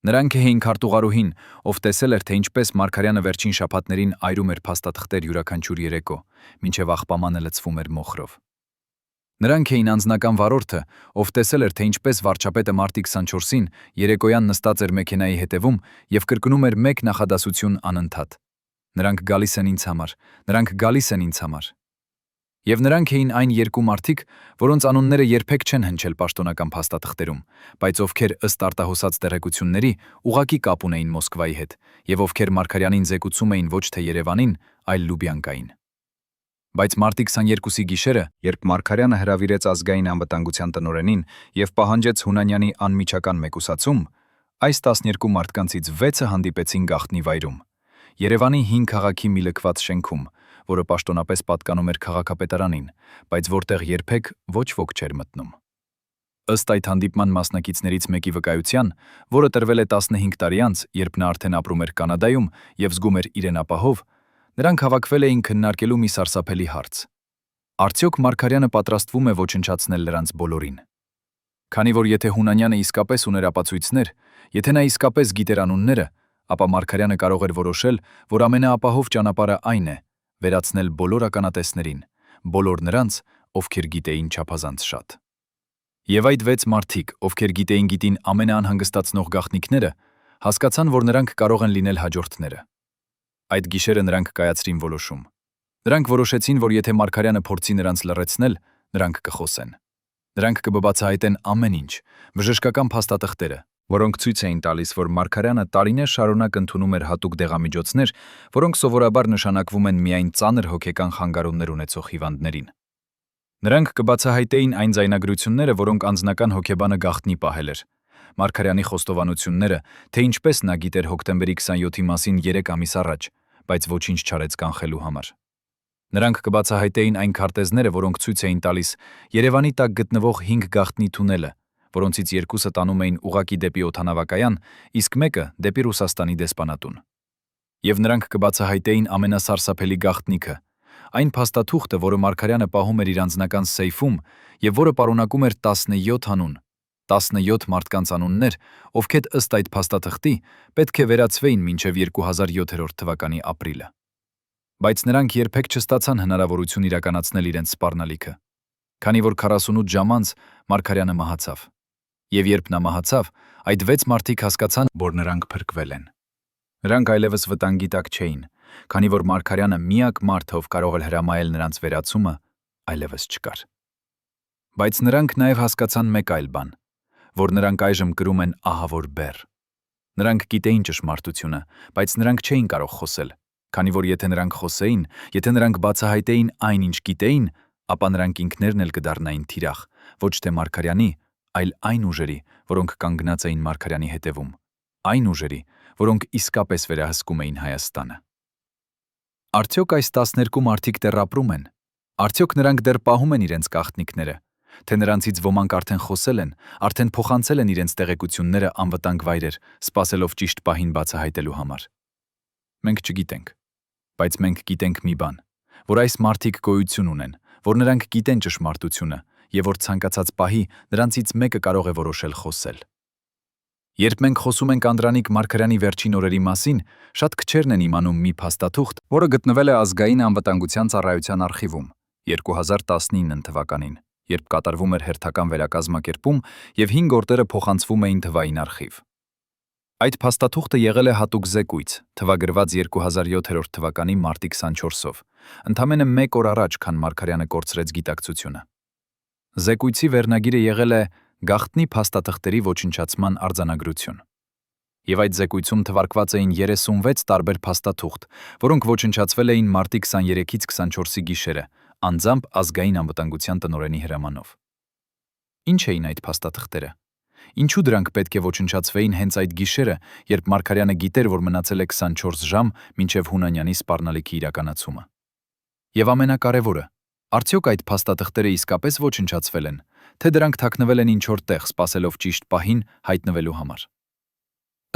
Նրանք էին քարտուղարուհին, ով տեսել էր, թե ինչպես Մարգարյանը վերջին շաբաթներին այրում էր փաստաթղթեր յուրաքանչյուր երեկո, մինչև աղբամանը լցվում էր մոխրով։ Նրանք էին անձնական վարորդը, ով տեսել էր, թե ինչպես վարչապետը մարտի 24-ին երեկոյան նստած էր մեքենայի հետևում եւ կրկնում էր մեկ նախադասություն անընդհատ. «Նրանք գալիս են ինձ համար, նրանք գալիս են ինձ համար»։ Եվ նրանք էին այն 2 մարդիկ, որոնց անունները երբեք չեն հնչել պաշտոնական փաստաթղթերում, բայց ովքեր ըստ արտահոսած տեղեկությունների ուղղակի կապ ունեին Մոսկվայի հետ, եւ ովքեր Մարգարյանին զեկուցում էին ոչ թե Երևանին, այլ Լյուբյանկային։ Բայց մարտի 22-ի գիշերը, երբ Մարգարյանը հրավիրեց ազգային անվտանգության տնօրենին եւ պահանջեց Հունանյանի անմիջական մեկուսացում, այս 12 մարդկանցից 6-ը հանդիպեցին գաղտնի վայրում, Երևանի հին քաղաքի մի լքված շենքում, որը պաշտոնապես պատկանում էր քաղաքապետարանին, բայց որտեղ երբեք ոչ ոք չէր մտնում։ Ըստ այդ հանդիպման մասնակիցներից մեկի վկայության, որը տրվել է 15 տարի անց, երբ նա արդեն ապրում էր Կանադայում եւ զգում էր իրեն ապահով, նրանք հավաքվել էին քննարկելու մի սարսափելի հարց. արդյոք Մարգարյանը պատրաստվում է ոչնչացնել նրանց բոլորին։ Քանի որ եթե Հունանյանը իսկապես ուներ ապացույցներ, եթե նա իսկապես գիտեր անունները, ապա Մարգարյանը կարող էր որոշել, որ ամենաապահով ճանապարհը այն է, վերացնել բոլոր ականատեսներին, բոլոր նրանց, ովքեր գիտեին չափազանց շատ։ Եվ այդ 6 մարդիկ, ովքեր գիտեին ամենաանհանգստացնող գաղտնիքները, հասկացան, որ նրանք կարող են լինել հաջորդները։ Այդ գիշերը նրանք կայացրին որոշում։ Նրանք որոշեցին, որ եթե Մարգարյանը փորձի նրանց լռեցնել, նրանք կխոսեն։ Նրանք կբացահայտեն ամեն ինչ, բժշկական փաստաթղթերը, որոնք ցույց էին տալիս, որ Մարգարյանը տարիներ շարունակ ընդունում էր հատուկ դեղամիջոցներ, որոնք սովորաբար նշանակվում են միայն ծանր հոգեկան խանգարումներ ունեցող հիվանդներին։ Նրանք կբացահայտեին այն ձայնագրությունները, որոնք անձնական հոգեբանը գաղտնի պահել էր, Մարգարյանի խոստովանությունները, թե ինչպես նա գիտեր հոկտեմբերի 27-ի մասին 3 ամիս առաջ, բայց ոչինչ չարեց կանխելու համար։ Նրանք կբացահայտեին այն քարտեզները, որոնք ցույց էին տալիս Երևանի տակ գտնվող 5 գաղտնի թունելը, որոնցից 2-ը տանում էին ուղղակի դեպի օդանավակայան, իսկ 1-ը դեպի Ռուսաստանի դեսպանատուն։ Եվ նրանք կբացահայտեին ամենասարսափելի գաղտնիքը, այն փաստաթուղթը, որը Մարգարյանը պահում էր իր անձնական սեյֆում եւ որը պարունակում էր 17 անուն, 17 մարդկանց անուններ, ովքեր ըստ այդ փաստաթղթի պետք է վերացվեին մինչև 2007 թվականի ապրիլը։ Բայց նրանք երբեք չստացան հնարավորություն իրականացնել իրենց սպառնալիքը, քանի որ 48 ժամ անց Մարգարյանը մահացավ։ Եվ երբ նա մահացավ, այդ 6 մարդիկ հասկացան, որ նրանք փրկվել են։ Նրանք այլևս վտանգի տակ չէին, քանի որ Մարգարյանը միակ մարդը, ով կարող էր հրամայել նրանց վերացումը, այլևս չկար։ Բայց նրանք նաև հասկացան մեկ այլ բան, որ նրանք այժմ կրում են ահավոր բեռ։ Նրանք գիտեին ճշմարտությունը, բայց նրանք չէին կարող խոսել, քանի որ եթե նրանք խոսեին, եթե նրանք բացահայտեին այն, ինչ գիտեին, ապա նրանք ինքներն էլ կդառնային թիրախ, ոչ թե Մարգարյանի, այլ այն ուժերի, որոնք կանգնած էին Մարգարյանի հետևում, այն ուժերի, որոնք իսկապես վերահսկում էին Հայաստանը։ Արդյոք այս 12 մարդիկ դեռ ապրում են։ Արդյոք նրանք դեռ պահում են իրենց գաղտնիքները, թե նրանցից ոմանք արդեն խոսել են, արդեն փոխանցել են իրենց տեղեկությունները անվտանգ վայրեր, սպասելով ճիշտ պահին բացահայտելու համար։ Մենք չգիտենք, բայց մենք գիտենք մի բան, որ այս մարդիկ գոյություն ունեն, որ նրանք գիտեն ճշմարտությունը եւ որ ցանկացած պահի նրանցից մեկը կարող է որոշել խոսել։ Երբ մենք խոսում ենք Անդրանիկ Մարգարյանի վերջին օրերի մասին, շատ քչերն են իմանում մի փաստաթուղթ, որը գտնվել է Ազգային անվտանգության ծառայության արխիվում 2019 թվականին, երբ կատարվում էր հերթական վերակազմակերպում եւ 5 օրդերը փոխանցվում էին թվային արխիվ։ Այդ փաստաթուղթը եղել է հատուկ զեկույց, թվագրված 2007 թվականի մարտի 24-ով, ընդամենը 1 օր առաջ, քան Մարգարյանը կորցրեց գիտակցությունը։ Զեկույցի վերնագիրը եղել է «Գաղտնի փաստաթղթերի ոչնչացման արձանագրություն»։ Եվ այդ զեկույցում թվարկված էին 36 տարբեր փաստաթուղթ, որոնք ոչնչացվել էին մարտի 23-ից 24-ի գիշերը, անձամբ Ազգային անվտանգության տնօրենի հրամանով։ Ինչ էին այդ փաստաթղթերը։ Ինչու դրանք պետք է ոչնչացվեին հենց այդ գիշերը, երբ Մարգարյանը գիտեր, որ մնացել է 24 ժամ մինչև Հունանյանի սպառնալիքի իրականացումը։ Եվ ամենակարևորը, արդյոք այդ փաստաթղթերը իսկապես ոչնչացվել են, թե դրանք թաքնվել են ինչ-որ տեղ, սպասելով ճիշտ պահին հայտնվելու համար։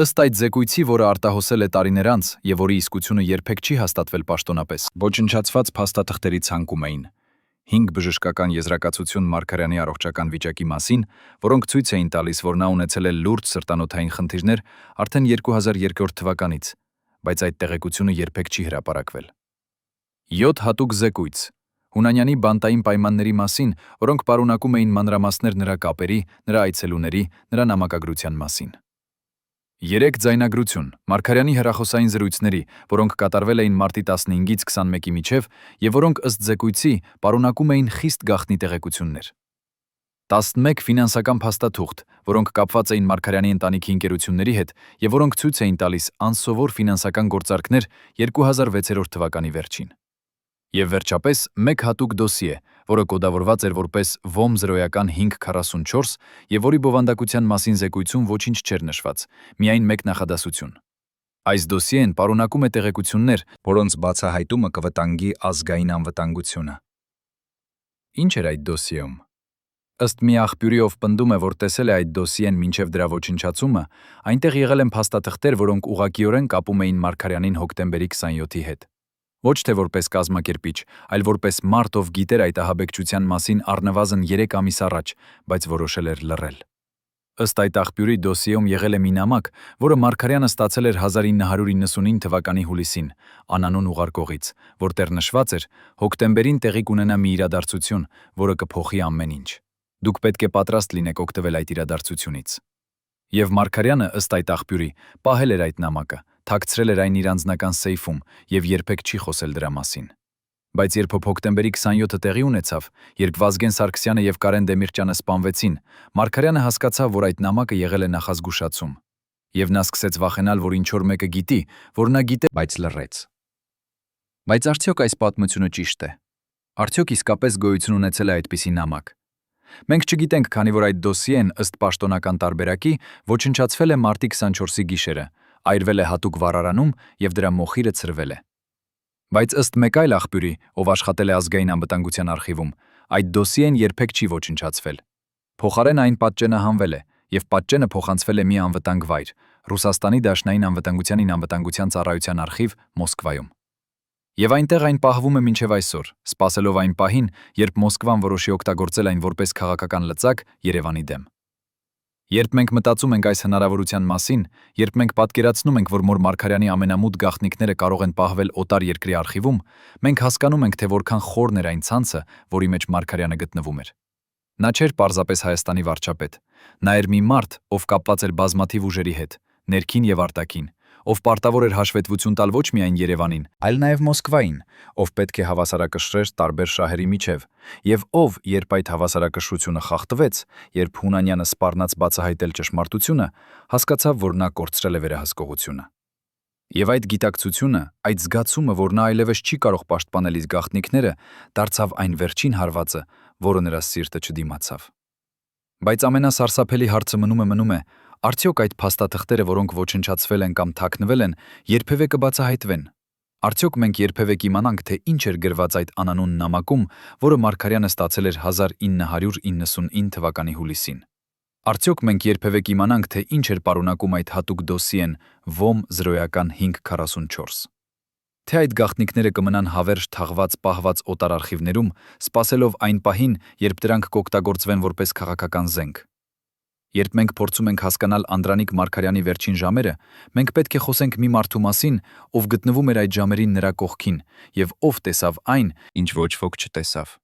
Ըստ այդ զեկույցի, որը արտահոսել է տարիներ անց եւ որի իսկությունը երբեք չի հաստատվել պաշտոնապես, ոչնչացված փաստաթղթերի ցանկում էին 5 բժշկական եզրակացություն Մարգարյանի առողջական վիճակի մասին, որոնք ցույց էին տալիս, որ նա ունեցել է լուրջ սրտանոթային խնդիրներ արդեն 2002 թվականից, բայց այդ տեղեկությունը երբեք չի հրապարակվել։ 7 հատուկ զեկույց Հունանյանի բանտային պայմանների մասին, որոնք պարունակում էին մանրամասներ նրա կապերի, նրա այցելուների, նրա նամակագրության մասին։ 3 ձայնագրություն Մարգարյանի հեռախոսային զրույցների, որոնք կատարվել էին մարտի 15-ից 21-ի միջև եւ որոնք ըստ զեկույցի պարունակում էին խիստ գաղտնի տեղեկություններ։ 11 ֆինանսական փաստաթուղթ, որոնք կապված էին Մարգարյանի ընտանիքի ընկերությունների հետ եւ որոնք ցույց էին տալիս անսովոր ֆինանսական գործարքներ 2006 թվականի վերջին։ Եվ վերջապես 1 հատուկ դոսիե, որը կոդավորված էր որպես Ոմ 0544 եւ որի բովանդակության մասին զեկույցում ոչինչ չէր նշված, միայն մեկ նախադասություն։ Այս դոսիեն պարունակում է տեղեկություններ, որոնց բացահայտումը կվտանգի ազգային անվտանգությունը։ Ինչ էր այդ դոսիեում։ Ըստ մի աղբյուրի, ով պնդում է, որ տեսել է այդ դոսիեն մինչև դրա ոչնչացումը, այնտեղ եղել են փաստաթղթեր, որոնք ուղղակիորեն կապում էին Մարգարյանին հոկտեմբերի 27-ի հետ։ Ոչ թե որպես կազմակերպիչ, այլ որպես մարդ, ով գիտեր այդ ահաբեկչության մասին առնվազն 3 ամիս առաջ, բայց որոշել էր լռել։ Ըստ այդ աղբյուրի դոսիեում եղել է մի նամակ, որը Մարգարյանը ստացել էր 1999 թվականի հուլիսին, անանուն ուղարկողից, որտեղ նշված էր հոկտեմբերին տեղի կունենա մի իրադարձություն, որը կփոխի ամեն ինչ։ Դուք պետք է պատրաստ լինեք օգտվել այդ իրադարձությունից։ Եւ Մարգարյանը ըստ այդ աղբյուրի պահել էր այդ նամակը, թաքցրել էր այն իր անձնական սեյֆում եւ երբեք չի խոսել դրա մասին։ Բայց երբ հոկտեմբերի 27-ը տեղի ունեցավ, երբ Վազգեն Սարգսյանը եւ Կարեն Դեմիրճյանը սպանվեցին, Մարգարյանը հասկացավ, որ այդ նամակը եղել է նախազգուշացում։ Եվ նա սկսեց վախենալ, որ ինչ-որ մեկը գիտի, որ նա գիտե, բայց լռեց։ Բայց արդյոք այս պատմությունը ճիշտ է։ Արդյոք իսկապես գոյություն ունեցել է այդպիսի նամակ։ Մենք չգիտենք, քանի որ այդ դոսիեն ըստ պաշտոնական տարբերակի ոչնչացվել է մարտի 24-ի գիշերը, այրվել է հատուկ վառարանում եւ դրա մոխիրը ցրվել է։ Բայց ըստ մեկ այլ աղբյուրի, ով աշխատել է ազգային անվտանգության արխիվում, այդ դոսիեն երբեք չի ոչնչացվել։ Փոխարեն այն պատճենահանվել է եւ պատճենը փոխանցվել է մի անվտանգ վայր՝ Ռուսաստանի Դաշնային անվտանգության ծառայության արխիվ Մոսկվայում։ Եվ այնտեղ այն պահվում է մինչև այսօր, սպասելով այն պահին, երբ Մոսկվան որոշի օգտագործել այն որպես քաղաքական լծակ Երևանի դեմ։ Երբ մենք մտածում ենք այս հնարավորության մասին, երբ մենք պատկերացնում ենք, որ Մոր Մարգարյանի ամենամութ գաղտնիքները կարող են պահվել օտար երկրի արխիվում, մենք հասկանում ենք, թե որքան խորն էր այն ցանցը, որի մեջ Մարգարյանը գտնվում էր։ Նա չէր պարզապես Հայաստանի վարչապետ, նա էր մի մարդ, ով կապված էր բազմաթիվ ուժերի հետ, ներքին եւ արտաքին, ով պարտավոր էր հաշվետվություն տալ ոչ միայն Երևանին, այլ նաև Մոսկվային, ով պետք է հավասարակշռեր տարբեր շահերի միջև, եւ ով, երբ այդ հավասարակշռությունը խախտվեց, երբ Հունանյանը սպառնաց բացահայտել ճշմարտությունը, հասկացավ, որ նա կորցրել է վերահսկողությունը։ Եվ այդ գիտակցությունը, այդ զգացումը, որ նա այլևս չի կարող պաշտպանել իր գաղտնիքները, դարձավ այն վերջին հարվածը, որը նրա սիրտը չդիմացավ։ Բայց ամենասարսափելի հարցը մնում է, արդյոք այդ փաստաթղթերը, որոնք ոչնչացվել են կամ թաքնվել են, երբևէ կբացահայտվեն։ Արդյոք մենք երբևէ կիմանանք, թե ինչ էր գրված այդ անանուն նամակում, որը Մարգարյանը ստացել էր 1999 թվականի հուլիսին։ Արդյոք մենք երբևէ կիմանանք, թե ինչ էր պարունակում այդ հատուկ դոսիեն ՎՕՄ 0-544։ Թե այդ գաղտնիքները կմնան հավերժ թաղված պահված օտար արխիվներում, սպասելով այն պահին, երբ դրանք կօգտագործվեն որպես քաղաքական զենք։ Երբ մենք փորձում ենք հասկանալ Անդրանիկ Մարգարյանի վերջին ժամերը, մենք պետք է խոսենք մի մարդու մասին, ով գտնվում էր այդ ժամերին նրա կողքին, եւ ով տեսավ այն, ինչ ոչ ոք չտեսավ։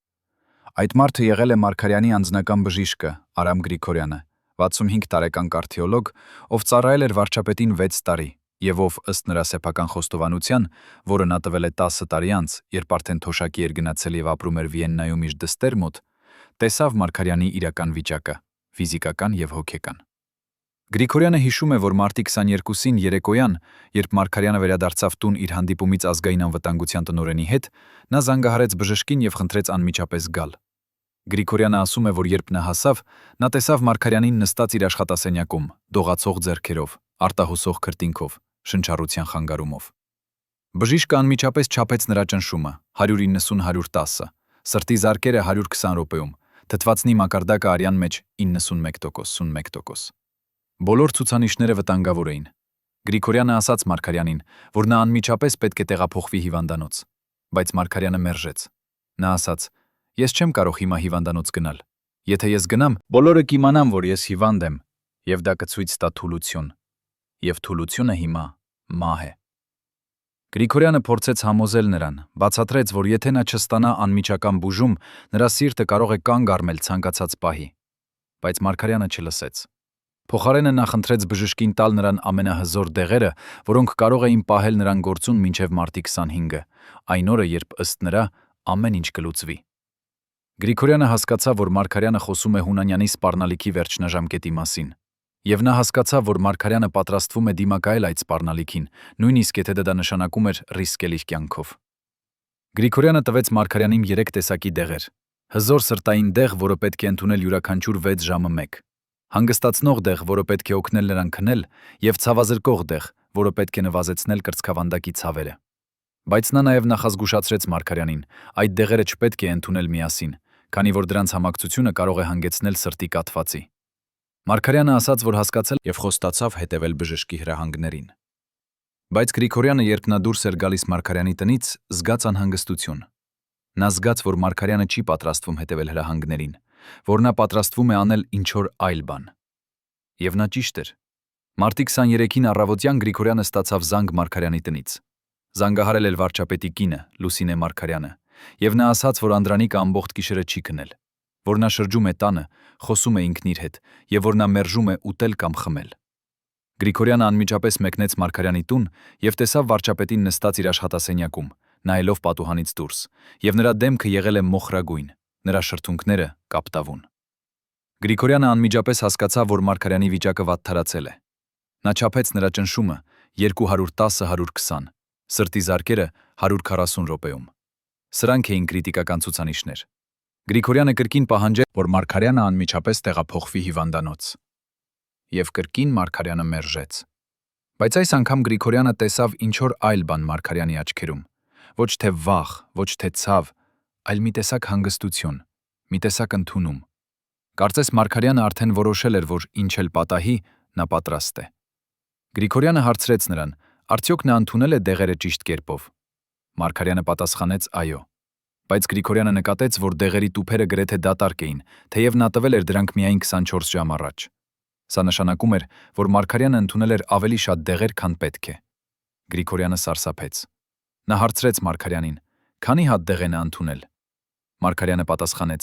Այդ մարդը եղել է Մարգարյանի անձնական բժիշկը Արամ Գրիգորյանը, 65 տարեկան կարդիոլոգ, ով ծառայել էր վարչապետին 6 տարի, եւ ով ըստ նրա սեփական խոստովանության, որը նա տվել է 10 տարի անց, երբ արդեն թոշակի էր գնացել եւ ապրում էր Վիեննայում իր դստեր մոտ, տեսավ Մարգարյանի իրական վիճակը, ֆիզիկական եւ հոգեկան։ Գրիգորյանը հիշում է, որ մարտի 22-ին երեկոյան, երբ Մարգարյանը վերադարձավ տուն իր հանդիպումից ազգային անվտանգության տնօրենի հետ, նա զանգահարեց բժշկին եւ խնդրեց անմիջապես գալ։ Գրիգորյանը ասում է, որ երբ նա հասավ, նա տեսավ Մարգարյանին նստած իր աշխատասենյակում, դողացող ձեռքերով, արտահոսող քրտինքով, շնչառության խանգարումով։ Բժիշկը անմիջապես չափեց նրա ճնշումը 190-110, սրտի զարկերը 120 րոպեում, թթվածնի մակարդակը արյան մեջ 91%։ Բոլոր ցուցանիշները վտանգավոր էին։ Գրիգորյանը ասաց Մարգարյանին, որ նա անմիջապես պետք է տեղափոխվի հիվանդանոց, բայց Մարգարյանը մերժեց։ Նա ասաց. «Ես չեմ կարող հիմա հիվանդանոց գնալ։ Եթե ես գնամ, բոլորը կիմանան, որ ես հիվանդ եմ, եւ դա կցույց տա թուլություն։ Եվ թուլությունը հիմա մահ է»։ Գրիգորյանը փորձեց համոզել նրան, բացատրեց, որ եթե նա չստանա անմիջական բուժում, նրա սիրտը կարող է կանգ առնել ցանկացած պահի։ Բայց Մարգարյանը չլսեց։ Փոխարենը նա խնդրեց բժշկին տալ նրան ամենահզոր դեղերը, որոնք կարող էին պահել նրան գործուն մինչև մարտի 25-ը, այն օրը, երբ ըստ նրա ամեն ինչ կլուծվի։ Գրիգորյանը հասկացավ, որ Մարգարյանը խոսում է Հունանյանի սպառնալիքի վերջնաժամկետի մասին, եւ նա հասկացավ, որ Մարգարյանը պատրաստվում է դիմակայել այդ սպառնալիքին, նույնիսկ եթե դա նշանակում էր ռիսկել իր կյանքով։ Գրիգորյանը տվեց Մարգարյանին 3 տեսակի դեղեր. հզոր սրտային դեղ, որը պետք է ընդունել յուրաքանչյուր 6 ժամը 1, հանգստացնող դեղ, որը պետք է օգնել նրան քնել, եւ ցավազրկող դեղ, որը պետք է նվազեցնել կրծքավանդակի ցավերը։ Բայց նա նաեւ նախազգուշացրեց Մարգարյանին, այդ դեղերը չպետք է ընդունել միասին, քանի որ դրանց համակցությունը կարող է հանգեցնել սրտի կաթվածի։ Մարգարյանը ասաց, որ հասկացել եւ խոստացավ հետևել բժշկի հրահանգներին։ Բայց Գրիգորյանը, երբ նա դուրս էր գալիս Մարգարյանի տնից, զգաց անհանգստություն։ Նա զգաց, որ Մարգարյանը չի պատրաստվում հետևել հրահանգներին, որ նա պատրաստվում է անել ինչ-որ այլ բան։ Եվ նա ճիշտ էր։ Մարտի 23-ին առավոտյան Գրիգորյանը ստացավ զանգ Մարգարյանի տնից։ Զանգահարել էր վարչապետի կինը, Լուսինե Մարգարյանը, եւ նա ասաց, որ Անդրանիկը ամբողջ գիշերը չի քնել, որ նա շրջում է տանը, խոսում է ինքն իր հետ, եւ որ նա մերժում է ուտել կամ խմել։ Գրիգորյանը անմիջապես մեկնեց Մարգարյանի տուն եւ տեսավ վարչապետին նստած իր աշխատասենյակում, նայելով պատուհանից դուրս, եւ նրա դեմքը եղել է մոխրագույն, նրա շրթունքները կապտավուն։ Գրիգորյանը անմիջապես հասկացավ, որ Մարգարյանի վիճակը վատթարացել է։ Նա չափեց նրա ճնշումը 210-120, սրտի զարկերը 140 րոպեում։ Սրանք էին կրիտիկական ցուցանիշներ։ Գրիգորյանը կրկին պահանջեց, որ Մարգարյանը անմիջապես տեղափոխվի հիվանդանոց։ Եվ կրկին Մարգարյանը մերժեց։ Բայց այս անգամ Գրիգորյանը տեսավ ինչ-որ այլ բան Մարգարյանի աչքերում, ոչ թե վախ, ոչ թե ցավ, այլ մի տեսակ հանգստություն, մի տեսակ ընդունում։ Կարծես Մարգարյանը արդեն որոշել էր, որ ինչ էլ պատահի, նա պատրաստ է։ Գրիգորյանը հարցրեց նրան, արդյոք նա ընդունել է դեղերը ճիշտ կերպով։ Մարգարյանը պատասխանեց այո։ Բայց Գրիգորյանը նկատեց, որ դեղերի տուփերը գրեթե դատարկ էին, թեև նա տվել էր դրանք միայն 24 ժամ առաջ։ Սա նշանակում էր, որ Մարգարյանը ընդունել էր ավելի շատ դեղեր, քան պետք է։ Գրիգորյանը սարսափեց։ Նա հարցրեց Մարգարյանին. «Քանի հատ դեղ է նա ընդունել»։ Մարգարյանը պատասխանեց.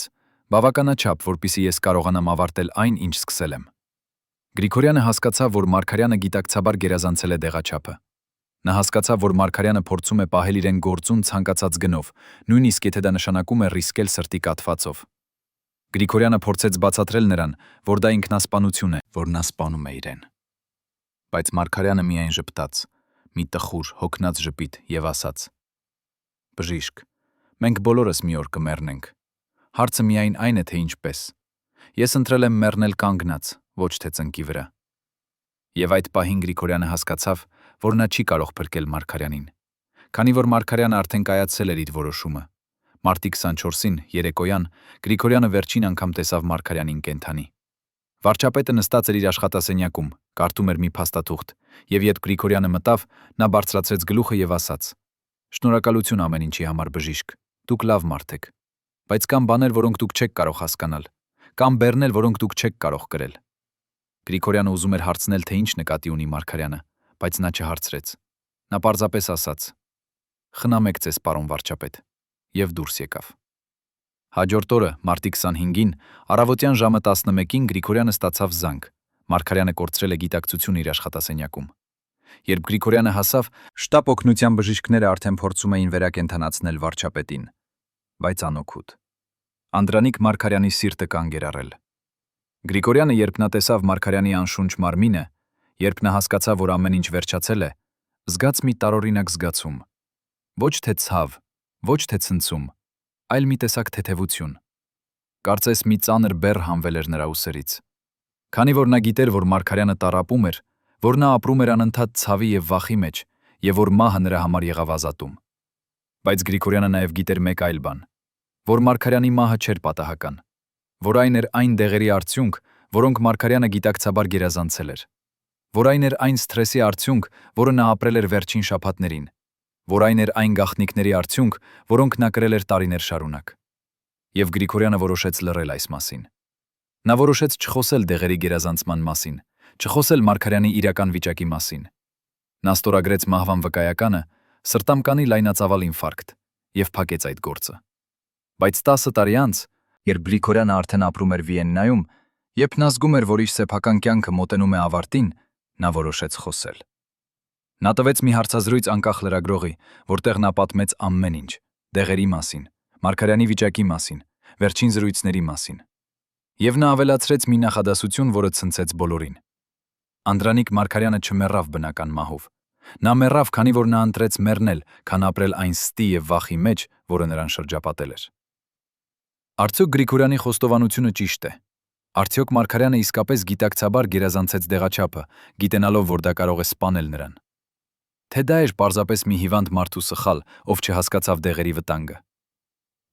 «Բավականաչափ, որպեսզի ես կարողանամ ավարտել այն, ինչ սկսել եմ»։ Գրիգորյանը հասկացավ, որ Մարգարյանը գիտակցաբար գերազանցել է դեղաչափը։ Նա հասկացավ, որ Մարգարյանը փորձում է պահել իրեն գործուն ցանկացած գնով, նույնիսկ եթե դա նշանակում է ռիսկել սրտի կաթվածով։ Գրիգորյանը փորձեց բացատրել նրան, որ դա ինքնասպանություն է, որ նա սպանում է իրեն։ Բայց Մարգարյանը միայն ժպտաց, մի տխուր, հոգնած ժպիտ եւ ասաց. «Բժիշկ, մենք բոլորս մի օր կմեռնենք։ Հարցը միայն այն է, թե ինչպես։ Ես ընտրել եմ մեռնել կանգնած, ոչ թե ծնկի վրա»։ Եվ այդ պահին Գրիգորյանը հասկացավ, որ նա չի կարող փրկել Մարգարյանին, քանի որ Մարգարյանը արդեն կայացել էր իր որոշումը։ Մարտի 24-ին երեկոյան Գրիգորյանը վերջին անգամ տեսավ Մարգարյանին կենդանի։ Վարչապետը նստած էր իր աշխատասենյակում, կարդում էր մի փաստաթուղթ, եւ երբ Գրիգորյանը մտավ, նա բարձրացրեց գլուխը եւ ասաց. «Շնորհակալություն ամեն ինչի համար, բժիշկ, դուք լավ մարդ եք, բայց կան բաներ, որոնք դուք չեք կարող հասկանալ, կամ բեռնել, որոնք դուք չեք կարող կրել»։ Գրիգորյանը ուզում էր հարցնել, թե ինչ նկատի ունի Մարգարյանը, բայց նա չհարցրեց։ Նա պարզապես ասաց. «Խնամեք ձեզ, պարոն վարչապետ», եւ դուրս եկավ։ Հաջորդ օրը, մարտի 25-ին, առավոտյան ժամը 11-ին Գրիգորյանը ստացավ զանգ։ Մարգարյանը կորցրել է գիտակցությունը իր աշխատասենյակում։ Երբ Գրիգորյանը հասավ, շտապ օգնության բժիշկները արդեն փորձում էին վերակենդանացնել վարչապետին, բայց անօգուտ։ Անդրանիկ Մարգարյանի սիրտը կանգ էր առել։ Գրիգորյանը, երբ նա տեսավ Մարգարյանի անշունչ մարմինը, երբ նա հասկացավ, որ ամեն ինչ վերջացել է, զգաց մի տարօրինակ զգացում։ Ոչ թե ցավ, ոչ թե ցնցում, այլ մի տեսակ թեթևություն։ Կարծես մի ծանր բեռ հանվել էր նրա ուսերից։ Քանի որ նա գիտեր, որ Մարգարյանը տառապում էր, որ նա ապրում էր անընդհատ ցավի եւ վախի մեջ, եւ որ մահը նրա համար եղավ ազատում։ Բայց Գրիգորյանը նաեւ գիտեր մեկ այլ բան, որ Մարգարյանի մահը չէր պատահական, որ այն էր այն դեղերի արդյունք, որոնք Մարգարյանը գիտակցաբար գերազանցել էր, որ այն էր այն սթրեսի արդյունք, որը նա ապրել էր վերջին շաբաթներին, որ այն էր այն գաղտնիքների արդյունք, որոնք նա կրել էր տարիներ շարունակ։ Եվ Գրիգորյանը որոշեց լռել այս մասին։ Նա որոշեց չխոսել դեղերի գերազանցման մասին, չխոսել Մարգարյանի իրական վիճակի մասին։ Նա ստորագրեց մահվան վկայականը, սրտամկանի լայնածավալ ինֆարկտ, եւ փակեց այդ գործը։ Բայց 10 տարի անց, երբ Գրիգորյանը արդեն ապրում էր Վիեննայում, երբ նա զգում էր, որ իր սեփական կյանքը մոտենում է ավարտին, նա որոշեց խոսել։ Նա տվեց մի հարցազրույց անկախ լրագրողի, որտեղ նա պատմեց ամեն ինչ՝ դեղերի մասին, Մարգարյանի վիճակի մասին, վերջին զրույցների մասին։ Եվ նա ավելացրեց մի նախադասություն, որը ցնցեց բոլորին։ Անդրանիկ Մարգարյանը չմեռավ բնական մահով։ Նա մեռավ, քանի որ նա ընտրեց մեռնել, քան ապրել այն ստի եւ վախի մեջ, որը նրան շրջապատել էր։ Արդյոք Գրիգորյանի խոստովանությունը ճիշտ է։ Արդյոք Մարգարյանը իսկապես գիտակցաբար գերազանցեց դեղաչափը, գիտենալով, որ դա կարող է սպանել նրան։ Թե դա էր պարզապես մի հիվանդ մարդու սխալ, ով չհասկացավ դեղերի վտանգը։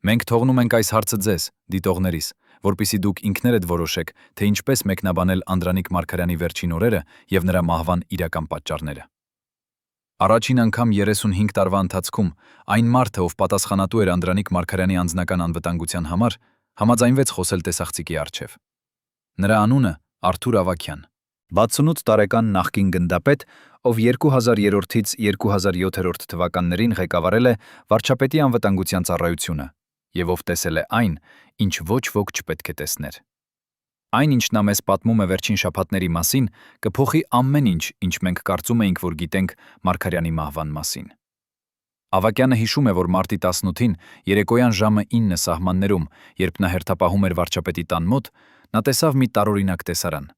Մենք թողնում ենք այս հարցը ձեզ, դիտողներիս, որպեսզի դուք ինքներդ որոշեք, թե ինչպես մեկնաբանել Անդրանիկ Մարգարյանի վերջին օրերը եւ նրա մահվան իրական պատճառները։ Առաջին անգամ 35 տարվա ընթացքում այն մարդը, ով պատասխանատու էր Անդրանիկ Մարգարյանի անձնական անվտանգության համար, համաձայնվեց խոսել տեսախցիկի առջև։ Նրա անունը Արթուր Ավագյան, 68 տարեկան նախկին գնդապետ, ով 2003-ից 2007 թվականներին ղեկավարել է վարչապետի անվտանգության ծառայությունը եւ ով տեսել է այն, ինչ ոչ ոք չպետք է տեսներ։ Այն, ինչ նա մեզ պատմում է վերջին շաբաթների մասին, կփոխի ամեն ինչ, ինչ մենք կարծում էինք, որ գիտենք Մարգարյանի մահվան մասին։ Ավագյանը հիշում է, որ մարտի 18-ին երեկոյան ժամը 9 սահմաններում, երբ նա հերթապահում էր վարչապետի տան մոտ, նա տեսավ մի տարօրինակ տեսարան։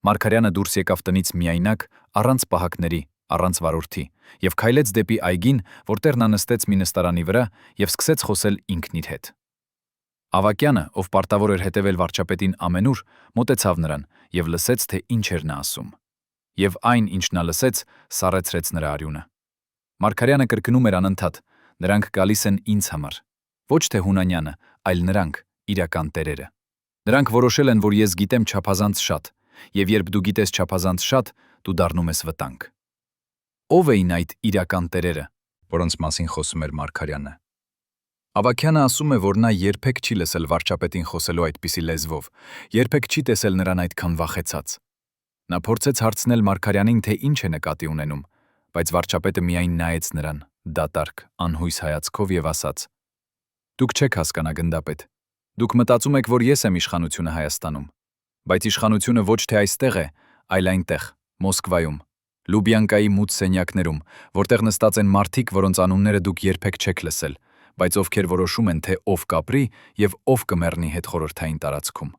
Մարգարյանը դուրս եկավ տնից միայնակ, առանց պահակների, առանց վարորդի, եւ քայլեց դեպի այգին, որտեղ նա նստեց մի նստարանի վրա եւ սկսեց խոսել ինքն իր հետ։ Ավակյանը, ով պարտավոր էր հետևել վարչապետին ամենուր, մոտեցավ նրան եւ լսեց, թե ինչ էր նա ասում։ Եվ այն, ինչ նա լսեց, սառեցրեց նրա արյունը։ Մարգարյանը կրկնում էր անընդհատ. «Նրանք գալիս են ինձ համար»։ Ոչ թե Հունանյանը, այլ նրանք, իրական տերերը։ Նրանք որոշել են, որ ես գիտեմ չափազանց շատ, եւ երբ դու գիտես չափազանց շատ, դու դառնում ես վտանգ։ Ո՞վ էին այդ իրական տերերը, որոնց մասին խոսում էր Մարգարյանը։ Ավակյանը ասում է, որ նա երբեք չի լսել վարչապետին խոսելու այդպիսի լեզվով, երբեք չի տեսել նրան այդքան վախեցած։ Նա փորձեց հարցնել Մարգարյանին, թե ինչ է նկատի ունենում, բայց վարչապետը միայն նայեց նրան, դատարկ, անհույս հայացքով եւ ասաց. «Դուք չեք հասկանա, գնդապետ։ Դուք մտածում եք, որ ես եմ իշխանությունը Հայաստանում, բայց իշխանությունը ոչ թե այստեղ է, այլ այնտեղ, Մոսկվայում, Լուբյանկայի մութ սենյակներում, որտեղ նստած են մարդիկ, որոնց անունները դուք երբեք չեք լսել, բայց ովքեր որոշում են, թե ով կապրի եւ ով կմեռնի հետխորհրդային տարածքում»։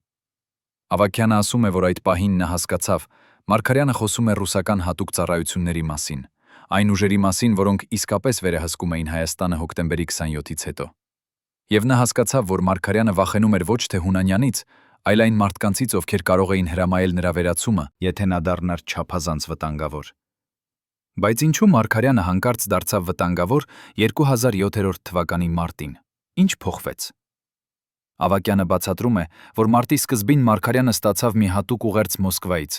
Ավակյանը ասում է, որ այդ պահին նա հասկացավ, Մարգարյանը խոսում է ռուսական հատուկ ծառայությունների մասին, այն ուժերի մասին, որոնք իսկապես վերահսկում էին Հայաստանը հոկտեմբերի 27-ից հետո։ Եվ նա հասկացավ, որ Մարգարյանը վախենում էր ոչ թե Հունանյանից, այլ այն մարդկանցից, ովքեր կարող էին հրամայել նրա վերացումը, եթե նա դառնար չափազանց վտանգավոր։ Բայց ինչու Մարգարյանը հանկարծ դարձավ վտանգավոր 2007 թվականի մարտին։ Ինչ փոխվեց։ Ավակյանը բացատրում է, որ մարտի սկզբին Մարգարյանը ստացավ մի հատուկ ուղերձ Մոսկվայից,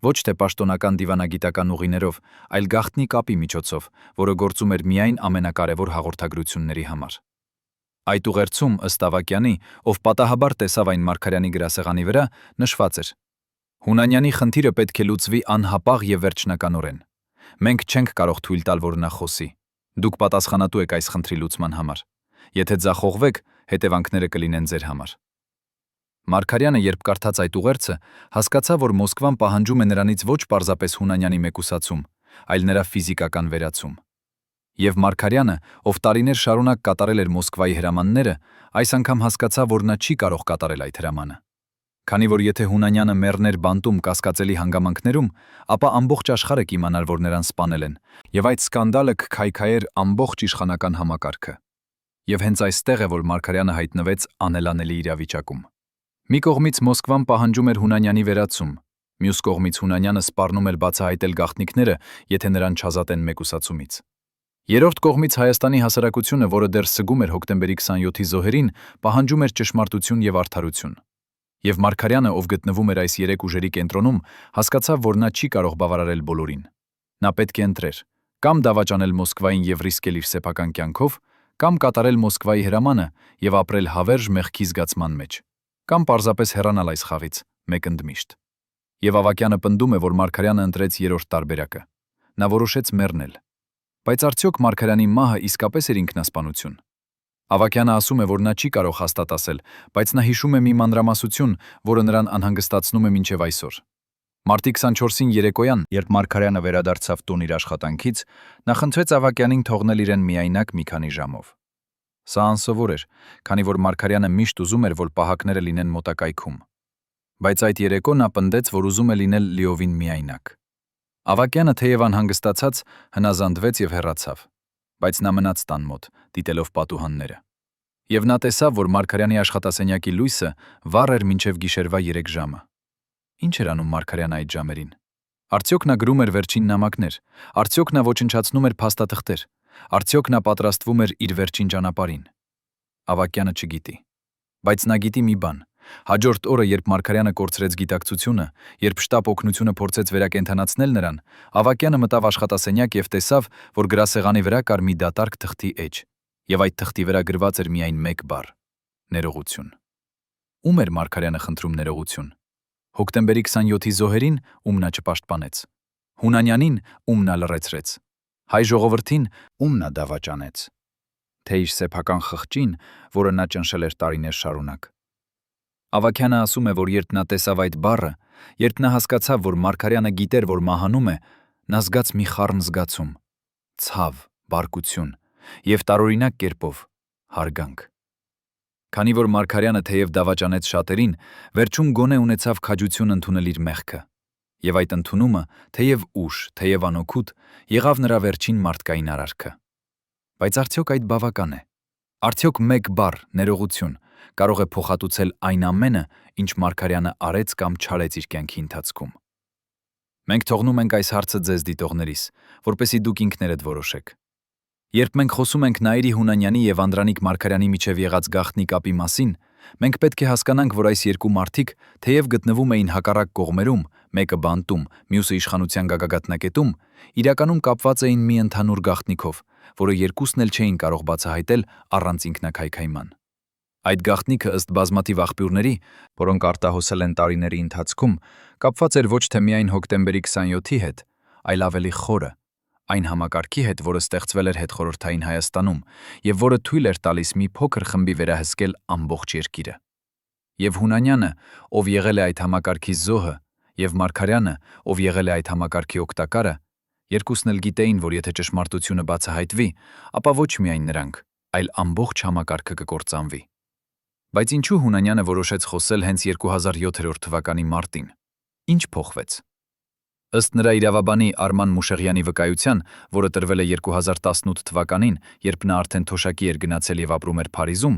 ոչ թե պաշտոնական դիվանագիտական ուղիներով, այլ գաղտնի կապի միջոցով, որը գործում էր միայն ամենակարևոր հաղորդագրությունների համար։ Այդ ուղերձում, ըստ Ավակյանի, ով պատահաբար տեսավ այն Մարգարյանի գրասեղանի վրա, նշված էր. «Հունանյանի խնդիրը պետք է լուծվի անհապաղ եւ վերջնականորեն։ Մենք չենք կարող թույլ տալ, որ նա խոսի։ Դուք պատասխանատու եք այս խնդրի լուծման համար։ Եթե ձախողվեք, հետևանքները կլինեն ձեր համար»։ Մարգարյանը, երբ կարդաց այդ ուղերձը, հասկացավ, որ Մոսկվան պահանջում է նրանից ոչ պարզապես Հունանյանի մեկուսացում, այլ նրա ֆիզիկական վերացում։ Եվ Մարգարյանը, ով տարիներ շարունակ կատարել էր Մոսկվայի հրամանները, այս անգամ հասկացավ, որ նա չի կարող կատարել այդ հրամանը։ Քանի որ եթե Հունանյանը մեռներ բանտում կասկածելի հանգամանքներում, ապա ամբողջ աշխարհը կիմանար, որ նրան սպանել են, եւ այդ սկանդալը կքայքայեր ամբողջ իշխանական համակարգը։ Եվ հենց այստեղ է, որ Մարգարյանը հայտնվեց անելանելի իրավիճակում։ Մի կողմից Մոսկվան պահանջում էր Հունանյանի վերացում, մյուս կողմից Հունանյանը սպառնում էր բացահայտել գաղտնիքները, եթե նրան չազատեն մեկուսացումից։ Երրորդ կողմից Հայաստանի հասարակությունը, որը դեռ սգում էր հոկտեմբերի 27-ի զոհերին, պահանջում էր ճշմարտություն եւ արդարություն։ Եվ Մարգարյանը, ով գտնվում էր այս երեք ուժերի կենտրոնում, հասկացավ, որ նա չի կարող բավարարել բոլորին։ Նա պետք է ընտրեր կամ դավաճանել Մոսկվային եւ ռիսկել իր սեփական կյանքով, կամ կատարել Մոսկվայի հրամանը եւ ապրել հավերժ մեղքի զգացման մեջ, կամ պարզապես հեռանալ այս խաղից, մեկ ընդմիշտ։ Եվ Ավակյանը պնդում է, որ Մարգարյանը ընտրեց երրորդ տարբերակը։ Նա որոշեց մեռնել։ Բայց արդյոք Մարգարյանի մահը իսկապես էր ինքնասպանություն։ Ավակյանը ասում է, որ նա չի կարող հաստատ ասել, բայց նա հիշում է մի մանրամասնություն, որը նրան անհանգստացնում է մինչև այսօր։ Մարտի 24-ին երեկոյան, երբ Մարգարյանը վերադարձավ տուն իր աշխատանքից, նա խնդրեց Ավակյանին թողնել իրեն միայնակ մի քանի ժամով։ Սա անսովոր էր, քանի որ Մարգարյանը միշտ ուզում էր, որ պահակները լինեն մոտակայքում։ Բայց այդ երեկո նա պնդեց, որ ուզում է լինել լիովին միայնակ։ Ավակյանը, թեև անհանգստացած, հնազանդվեց եւ հեռացավ, բայց նա մնաց տան մոտ, դիտելով պատուհանները։ Եվ նա տեսավ, որ Մարգարյանի աշխատասենյակի լույսը վառ էր մինչև գիշերվա 3 ժամը։ Ինչ էր անում Մարգարյանը այդ ժամերին։ Արդյոք նա գրում էր վերջին նամակներ, արդյոք նա ոչնչացնում էր փաստաթղթեր, արդյոք նա պատրաստվում էր իր վերջին ճանապարհին։ Ավակյանը չգիտի։ Բայց նա գիտի մի բան. հաջորդ օրը, երբ Մարգարյանը կորցրեց գիտակցությունը, երբ շտապ օգնությունը փորձեց վերակենդանացնել նրան, Ավակյանը մտավ աշխատասենյակ եւ տեսավ, որ գրասեղանի վրա կար մի դատարկ թղթի էջ, եւ այդ թղթի վրա գրված էր միայն մեկ բառ. ներողություն։ Ում էր Մարգարյանը խնդրում ներողություն։ Հոկտեմբերի 27-ի զոհերին, ում նա չպաշտպանեց։ Հունանյանին, ում նա լռեցրեց։ Հայ ժողովրդին, ում նա դավաճանեց։ Թե իր սեփական խղճին, որը նա ճնշել էր տարիներ շարունակ։ Ավակյանը ասում է, որ երբ նա տեսավ այդ բառը, երբ նա հասկացավ, որ Մարգարյանը գիտեր, որ մահանում է, նա զգաց մի խառն զգացում, ցավ, բարկություն եւ տարօրինակ կերպով հարգանք։ Քանի որ Մարգարյանը թեև դավաճանեց շատերին, վերջում գոնե ունեցավ քաջություն ընդունել իր մեղքը։ Եվ այդ ընդունումը, թեև ուշ, թեև անօգուտ, եղավ նրա վերջին մարդկային արարքը։ Բայց արդյոք այդ բավական է։ Արդյոք մեկ բառ, ներողություն, կարող է փոխհատուցել այն ամենը, ինչ Մարգարյանը արեց կամ չարեց իր կյանքի ընթացքում։ Մենք թողնում ենք այս հարցը ձեզ դիտողներիս, որպեսզի դուք ինքներդ որոշեք։ Երբ մենք խոսում ենք Նաիրի Հունանյանի եւ Անդրանիկ Մարգարյանի միջև եղած գաղտնի կապի մասին, մենք պետք է հասկանանք, որ այս երկու մարդիկ, թեև գտնվում էին հակառակ կողմերում, մեկը բանտում, մյուսը իշխանության գագաթնակետում, իրականում կապված էին մի ընդհանուր գաղտնիքով, որը երկուսն էլ չէին կարող բացահայտել առանց ինքնակայքայման։ Այդ գաղտնիքը ըստ բազմաթիվ աղբյուրների, որոնք արտահոսել են տարիների ընթացքում, կապված էր ոչ թե միայն հոկտեմբերի 27-ի հետ, այլ ավելի խորը, այն համակարգի հետ, որը ստեղծվել էր հետխորհրդային Հայաստանում եւ որը թույլ էր տալիս մի փոքր խմբի վերահսկել ամբողջ երկիրը։ Եվ Հունանյանը, ով եղել է այդ համակարգի զոհը, եւ Մարգարյանը, ով եղել է այդ համակարգի օգտակարը, երկուսն էլ գիտեին, որ եթե ճշմարտությունը բացահայտվի, ապա ոչ միայն նրանք, այլ ամբողջ համակարգը կկործանվի։ Բայց ինչու Հունանյանը որոշեց խոսել հենց 2007 թվականի մարտին։ Ինչ փոխվեց։ Ըստ նրա իրավաբանի Արման Մուշեղյանի վկայության, որը տրվել է 2018 թվականին, երբ նա արդեն թոշակի էր գնացել եւ ապրում էր Փարիզում,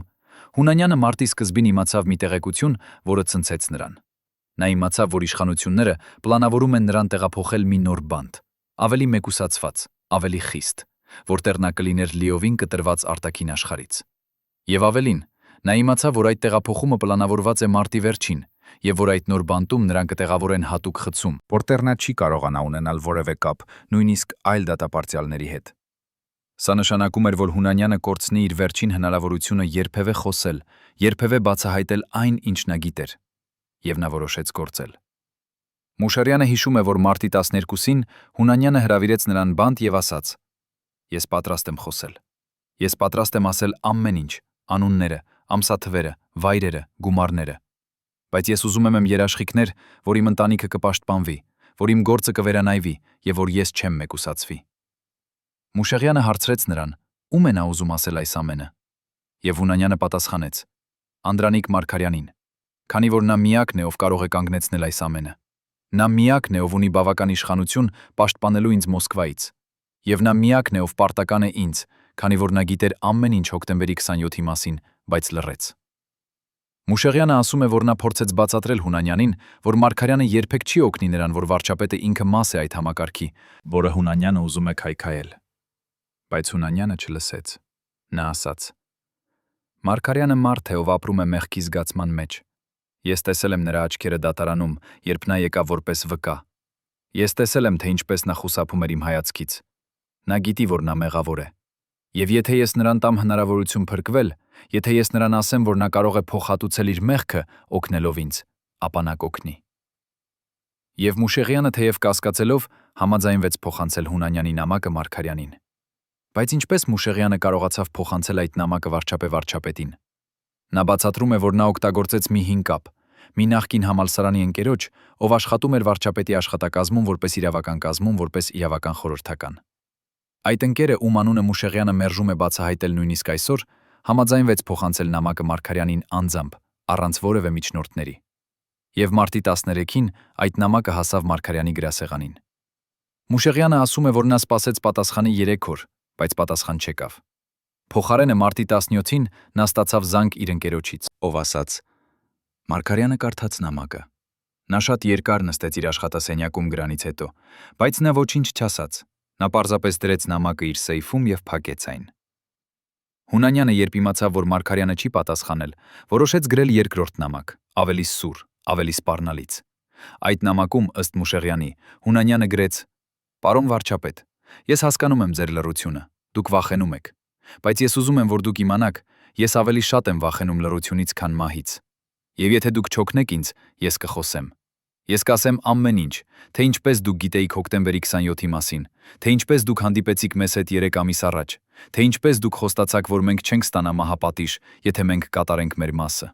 Հունանյանը մարտի սկզբին իմացավ մի տեղեկություն, որը ցնցեց նրան։ Նա իմացավ, որ իշխանությունները պլանավորում են նրան տեղափոխել մի նոր բանտ, ավելի մեկուսացված, ավելի խիստ, որտեղ նա կլիներ լիովին կտրված արտաքին աշխարհից։ Եվ ավելին, նա իմացավ, որ այդ տեղափոխումը պլանավորված է մարտի վերջին, եւ որ այդ նոր բանտում նրան կտեղավորեն հատուկ խցում, որտեղ նա չի կարողանա ունենալ որևէ կապ, նույնիսկ այլ դատապարտյալների հետ։ Սա նշանակում էր, որ Հունանյանը կորցնի իր վերջին հնարավորությունը երբևէ խոսել, երբևէ բացահայտել այն, ինչ նա գիտեր, եւ նա որոշեց գործել։ Մուշարյանը հիշում է, որ մարտի 12-ին Հունանյանը հրավիրեց նրան բանտ եւ ասաց. «Ես պատրաստ եմ խոսել։ Ես պատրաստ եմ ասել ամեն ինչ, անունները, ամսաթվերը, վայրերը, գումարները։ Բայց ես ուզում եմ երաշխիքներ, որ իմ ընտանիքը կպաշտպանվի, որ իմ գործը կվերանայվի եւ որ ես չեմ մեկուսացվի»։ Մուշեղյանը հարցրեց նրան. «Ում է նա ուզում ասել այս ամենը»։ Եվ Հունանյանը պատասխանեց. «Անդրանիկ Մարգարյանին, քանի որ նա միակն է, ով կարող է կանգնեցնել այս ամենը։ Նա միակն է, ով ունի բավական իշխանություն պաշտպանելու ինձ Մոսկվայից։ Եվ նա միակն է, ով պարտական է ինձ, քանի որ նա գիտեր ամեն ինչ հոկտեմբերի 27-ի մասին, բայց լռեց»։ Մուշեղյանը ասում է, որ նա փորձեց բացատրել Հունանյանին, որ Մարգարյանը երբեք չի օգնի նրան, որ վարչապետը ինքը մաս է այդ համակարգի, որը Հունանյանը ուզում է քայքայել։ Բայց Հունանյանը չլսեց։ Նա ասաց. «Մարգարյանը մարդ է, ով ապրում է մեղքի զգացման մեջ։ Ես տեսել եմ նրա աչքերը դատարանում, երբ նա եկավ որպես վկա։ Ես տեսել եմ, թե ինչպես նա խուսափում էր իմ հայացքից։ Նա գիտի, որ նա մեղավոր է։ Եվ եթե ես նրան տամ հնարավորություն փրկվել, եթե ես նրան ասեմ, որ նա կարող է փոխհատուցել իր մեղքը, օգնելով ինձ, ապա նա կօգնի»։ Եվ Մուշեղյանը, թեև կասկածելով, համաձայնվեց փոխանցել Հունանյանի նամակը Մարգարյանին։ Բայց ինչպես Մուշեղյանը կարողացավ փոխանցել այդ նամակը վարչապետին։ Նա բացատրում է, որ նա օգտագործեց մի հին կապ, մի նախկին համալսարանի ընկերոջ, ով աշխատում էր վարչապետի աշխատակազմում որպես իրավական կազմում, որպես իրավական խորհրդական։ Այդ ընկերը, ում անունը Մուշեղյանը մերժում է բացահայտել նույնիսկ այսօր, համաձայնվեց փոխանցել նամակը Մարգարյանին անձամբ, առանց որևէ միջնորդների։ Եվ մարտի 13-ին այդ նամակը հասավ Մարգարյանի գրասեղանին։ Մուշեղյանը ասում է, որ նա սպասեց պատասխանի 3 օր, բայց պատասխան չեկավ։ Փոխարենը մարտի 17-ին նա ստացավ զանգ իր ընկերոջից, ով ասաց. «Մարգարյանը կարդաց նամակը։ Նա շատ երկար նստեց իր աշխատասենյակում գրանից հետո, բայց նա ոչինչ չասաց։ Նա պարզապես դրեց նամակը իր սեյֆում եւ փակեց այն»։ Հունանյանը, երբ իմացավ, որ Մարգարյանը չի պատասխանել, որոշեց գրել երկրորդ նամակ, ավելի սուր, ավելի սպառնալից։ Այդ նամակում, ըստ Մուշեղյանի, Հունանյանը գրեց. «Պարոն վարչապետ, ես հասկանում եմ ձեր լռությունը, դուք վախենում եք, բայց ես ուզում եմ, որ դուք իմանաք, ես ավելի շատ եմ վախենում լռությունից, քան մահից։ Եվ եթե դուք չօգնեք ինձ, ես կխոսեմ։ Ես կասեմ ամեն ինչ, թե ինչպես դուք գիտեիք հոկտեմբերի 27-ի մասին, թե ինչպես դուք հանդիպեցիք մեզ հետ 3 ամիս առաջ, թե ինչպես դուք խոստացաք, որ մենք չենք ստանա մահապատիժ, եթե մենք կատարենք մեր մասը։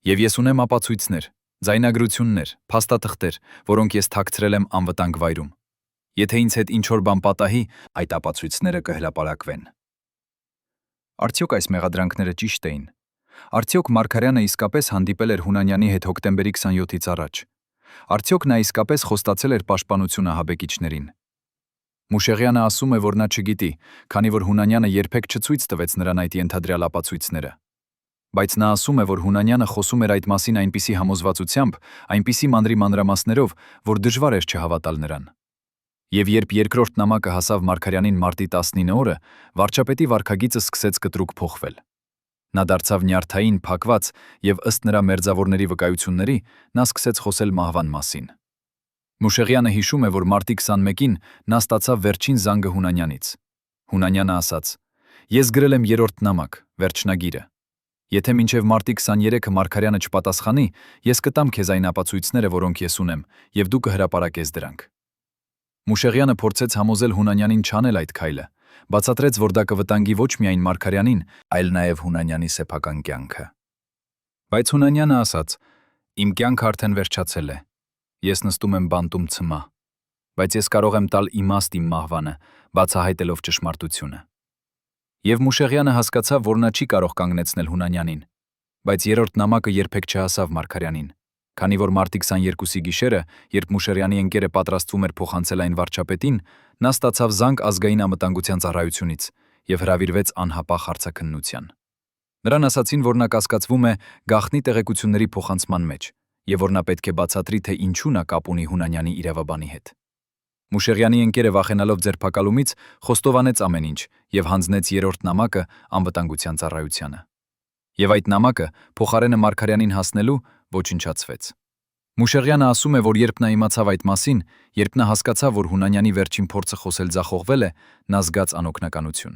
Եվ ես ունեմ ապացույցներ, ձայնագրություններ, փաստաթղթեր, որոնք ես թաքցրել եմ անվտանգ վայրում։ Եթե ինձ հետ ինչ-որ բան պատահի, այդ ապացույցները կհրապարակվեն»։ Արդյոք այս մեղադրանքները ճիշտ էին։ Արդյոք Մարգարյանը իսկապես հանդիպել էր Հունանյանի հետ հոկտեմբերի 27-ից առաջ։ Արդյոք նա իսկապես խոստացել էր պաշտպանություն ահաբեկիչներին։ Մուշեղյանը ասում է, որ նա չգիտի, քանի որ Հունանյանը երբեք չցույց տվեց նրան այդ ենթադրյալ ապացույցները։ Բայց նա ասում է, որ Հունանյանը խոսում էր այդ մասին այնպիսի համոզվածությամբ, այնպիսի մանրի մանրամասներով, որ դժվար էր չհավատալ նրան։ Եվ երբ երկրորդ նամակը հասավ Մարգարյանին մարտի 19 օրը, վարչապետի վարքագիծը սկսեց կտրուկ փոխվել։ Նա դարձավ նյարդային, փակված, եւ ըստ նրա մերձավորների վկայությունների, նա սկսեց խոսել մահվան մասին։ Մուշեղյանը հիշում է, որ մարտի 21-ին նա ստացավ վերջին զանգը Հունանյանից։ Հունանյանը ասաց. «Ես գրել եմ երրորդ նամակ, վերջնագիրը։ Եթե մինչև մարտի 23-ը Մարգարյանը չպատասխանի, ես կտամ քեզ այն ապացույցները, որոնք ես ունեմ, եւ դու կհրապարակես դրանք»։ Մուշեղյանը փորձեց համոզել Հունանյանին չանել այդ քայլը, բացատրեց, որ դա կվտանգի ոչ միայն Մարգարյանին, այլ նաև Հունանյանի սեփական կյանքը։ Բայց Հունանյանը ասաց. «Իմ կյանքը արդեն վերջացել է։ Ես նստում եմ բանտում ցմահ, բայց ես կարող եմ տալ իմաստ իմ մահվանը, բացահայտելով ճշմարտությունը»։ Եվ Մուշեղյանը հասկացավ, որ նա չի կարող կանգնեցնել Հունանյանին, բայց երրորդ նամակը երբեք չհասավ Մարգարյանին, քանի որ մարտի 22-ի գիշերը, երբ Մուշեղյանի ընկերը պատրաստվում էր փոխանցել այն վարչապետին, նա ստացավ զանգ ազգային անվտանգության ծառայությունից եւ հրավիրվեց անհապաղ հարցաքննության։ Նրան ասացին, որ նա կասկածվում է գաղտնի տեղեկությունների փոխանցման մեջ եւ որ նա պետք է բացատրի, թե ինչու նա կապ ունի Հունանյանի իրավաբանի հետ։ Մուշեղյանի ընկերը վախենալով ձերբակալումից խոստովանեց ամեն ինչ եւ հանձնեց երրորդ նամակը անվտանգության ծառայությանը։ Եվ այդ նամակը փոխարենը Մարգարյանին հասնելու ոչնչացվեց։ Մուշեղյանը ասում է, որ երբ նա իմացավ այդ մասին, երբ նա հասկացավ, որ Հունանյանի վերջին փորձը խոսել ձախողվել է, նա զգաց անօգնականություն։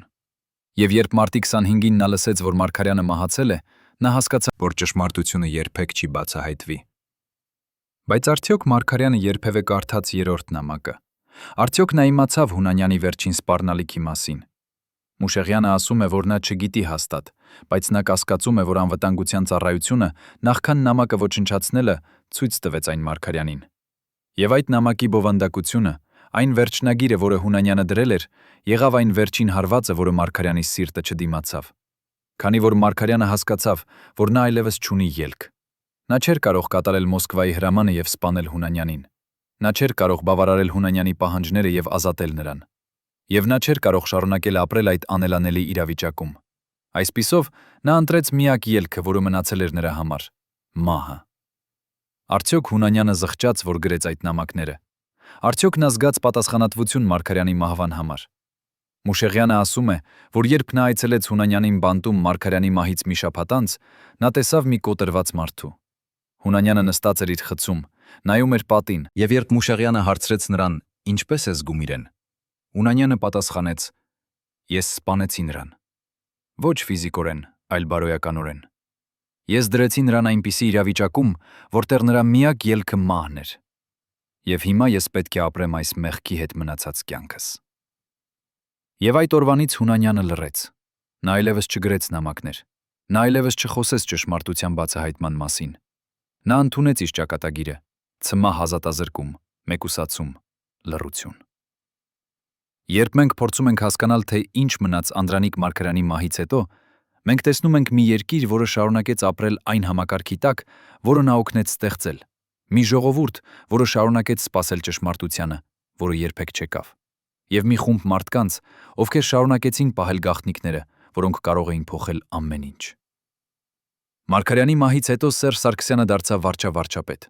Եվ երբ մարտի 25-ին նա լսեց, որ Մարգարյանը մահացել է, նա հասկացավ, որ ճշմարտությունը երբեք չի բացահայտվի։ Բայց արդյոք Մարգարյանը երբևէ կարդաց երրորդ նամակը։ Արդյոք նա իմացավ Հունանյանի վերջին սպառնալիքի մասին։ Մուշեղյանը ասում է, որ նա չգիտի հաստատ, բայց նա կասկածում է, որ անվտանգության ծառայությունը նախքան նամակը ոչնչացնելը ցույց տվեց այն Մարգարյանին։ Եվ այդ նամակի բովանդակությունը, այն վերջնագիրը, որը Հունանյանը դրել էր, եղավ այն վերջին հարվածը, որը Մարգարյանի սիրտը չդիմացավ։ Քանի որ Մարգարյանը հասկացավ, որ նա այլևս չունի ելք։ Նա չէր կարող կատարել Մոսկվայի հրամանը եւ սպանել Հունանյանին։ Նա չէր կարող բավարարել Հունանյանի պահանջները եւ ազատել նրան։ Եվ նա չէր կարող շարունակել ապրել այդ անելանելի իրավիճակում։ Այսպիսով, նա ընտրեց միակ ելքը, որը մնացել էր նրա համար՝ մահը։ Արդյոք Հունանյանը զղջաց, որ գրեց այդ նամակները։ Արդյոք նա զգաց պատասխանատվություն Մարգարյանի մահվան համար։ Մուշեղյանը ասում է, որ երբ նա այցելեց Հունանյանին բանտում Մարգարյանի մահից մի շաբաթ անց, նա տեսավ մի կոտրված մարդու։ Հունանյանը նստած էր իր խցում, նայում էր պատին, եւ երբ Մուշեղյանը հարցրեց նրան. «Ինչպես է զգում իրեն», Հունանյանը պատասխանեց. «Ես սպանեցի նրան։ Ոչ ֆիզիկորեն, այլ բարոյականորեն։ Ես դրեցի նրան այնպիսի իրավիճակում, որտեղ նրա միակ ելքը մահն էր։ Եվ հիմա ես պետք է ապրեմ այս մեղքի հետ մնացած կյանքս»։ Եվ այդ օրվանից Հունանյանը լռեց։ Նա այլևս չգրեց նամակներ։ Նա այլևս չխոսեց ճշմարտության բացահայտման մասին։ Նա ընդունեց իր ճակատագիրը՝ ցմահ ազատազրկում, մեկուսացում, լռություն։ Երբ մենք փորձում ենք հասկանալ, թե ինչ մնաց Անդրանիկ Մարգարյանի մահից հետո, մենք տեսնում ենք մի երկիր, որը շարունակեց ապրել այն համակարգի տակ, որը նա օգնեց ստեղծել, մի ժողովուրդ, որը շարունակեց սպասել ճշմարտությանը, որը երբեք չեկավ, եւ մի խումբ մարդկանց, ովքեր շարունակեցին պահել գաղտնիքները, որոնք կարող էին փոխել ամեն ինչ։ Մարգարյանի մահից հետո Սերժ Սարգսյանը դարձավ վարչապետ,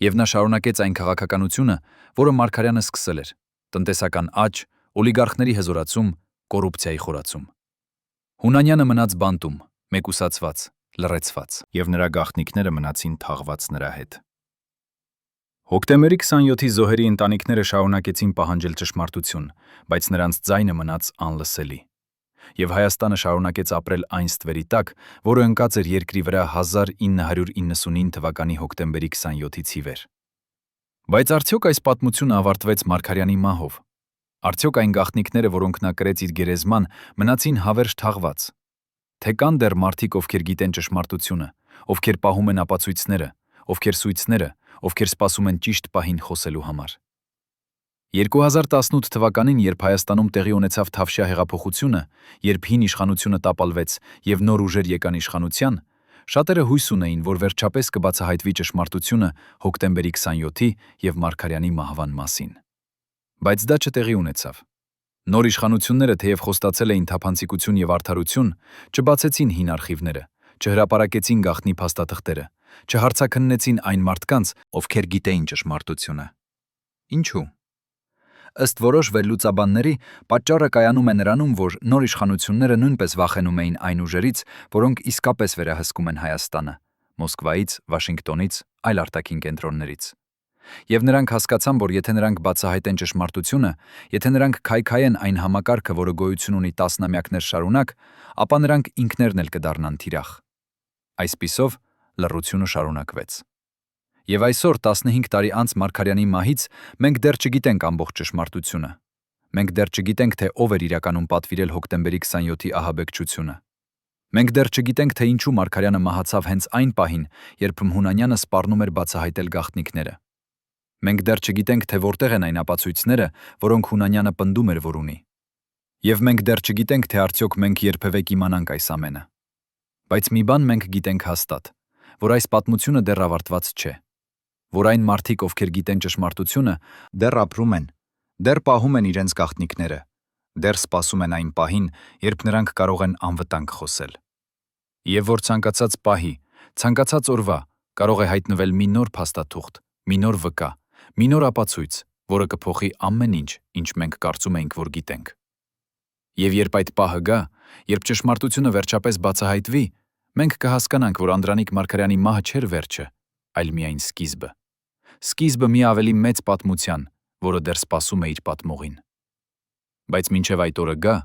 եւ նա շարունակեց այն քաղաքականությունը, որը Մարգարյանը սկսել էր՝ տնտեսական աճ, օլիգարխների հզորացում, կոռուպցիայի խորացում։ Հունանյանը մնաց բանտում, մեկուսացված, լռեցված, եւ նրա գաղտնիքները մնացին թաղված նրա հետ։ Հոկտեմբերի 27-ի զոհերի ընտանիքները շարունակեցին պահանջել ճշմարտություն, բայց նրանց ձայնը մնաց անլսելի։ Եվ Հայաստանը շարունակեց ապրել այն ստվերի տակ, որը ընկած էր երկրի վրա 1999 թվականի հոկտեմբերի 27-ից ի վեր։ Բայց արդյոք այս պատմությունը ավարտվեց Մարգարյանի մահով։ Արդյոք այն գաղտնիքները, որոնք նա կրեց իր գերեզման, մնացին հավերժ թաղված։ Թե կան դեռ մարդիկ, ովքեր գիտեն ճշմարտությունը, ովքեր պահում են ապացույցները, ովքեր սույցները, ովքեր սպասում են ճիշտ պահին խոսելու համար։ 2018 թվականին, երբ Հայաստանում տեղի ունեցավ Թավշյա հեղափոխությունը, երբ հին իշխանությունը տապալվեց եւ նոր ուժեր եկան իշխանության, շատերը հույս ունեին, որ վերջապես կբացահայտվի ճշմարտությունը հոկտեմբերի 27-ի եւ Մարգարյանի մահվան մասին։ Բայց դա չտեղի ունեցավ։ Նոր իշխանությունները թեև խոստացել էին թափանցիկություն եւ արդարություն, չբացեցին հին արխիվները, չհրապարակեցին գաղտնի փաստաթղթերը, չհարցաքննեցին այն մարդկանց, ովքեր գիտեին ճշմարտությունը։ Ինչու՞։ Ըստ որոշ վերլուծաբանների, պատճառը կայանում է նրանում, որ նոր իշխանությունները նույնպես վախենում էին այն ուժերից, որոնք իսկապես վերահսկում են Հայաստանը՝ Մոսկվայից, Վաշինգտոնից, այլ արտաքին կենտրոններից։ Եվ նրանք հասկացան, որ եթե նրանք բացահայտեն ճշմարտությունը, եթե նրանք քայքայեն այն համակարգը, որը գոյություն ունի տասնամյակներ շարունակ, ապա նրանք ինքներն էլ կդառնան թիրախ։ Այսպիսով, լռությունը շարունակվեց։ Եվ այսօր 15 տարի անց Մարգարյանի մահից մենք դեռ չգիտենք ամբողջ ճշմարտությունը։ Մենք դեռ չգիտենք, թե ով էր իրականում պատվիրել հոկտեմբերի 27-ի ահաբեկչությունը։ Մենք դեռ չգիտենք, թե ինչու Մարգարյանը մահացավ հենց այն պահին, երբ Հունանյանը սպառնում էր բացահայտել գաղտնիքները։ Մենք դեռ չգիտենք, թե որտեղ են այն ապացույցները, որոնք Հունանյանը պնդում էր, որ ունի։ Եվ մենք դեռ չգիտենք, թե արդյոք մենք երբևէ կիմանանք այս ամենը։ Բայց մի բան մենք գիտենք հաստատ, որ այս պատմությունը դեռ ավարտված չէ, որ այն մարդիկ, ովքեր գիտեն ճշմարտությունը, դեռ ապրում են, դեռ պահում են իրենց գաղտնիքները, դեռ սպասում են այն պահին, երբ նրանք կարող են անվտանգ խոսել։ Եվ որ ցանկացած պահի, ցանկացած օրվա կարող է հայտնվել մի նոր փաստաթուղթ, մի նոր վկա, մի նոր ապացույց, որը կփոխի ամեն ինչ, ինչ մենք կարծում էինք, որ գիտենք։ Եվ երբ այդ պահը գա, երբ ճշմարտությունը վերջապես բացահայտվի, մենք կհասկանանք, որ Անդրանիկ Մարգարյանի մահը չէր վերջը, այլ միայն սկիզբը։ Սկիզբը մի ավելի մեծ պատմության, որը դեռ սպասում է իր պատմողին։ Բայց մինչև այդ օրը գա,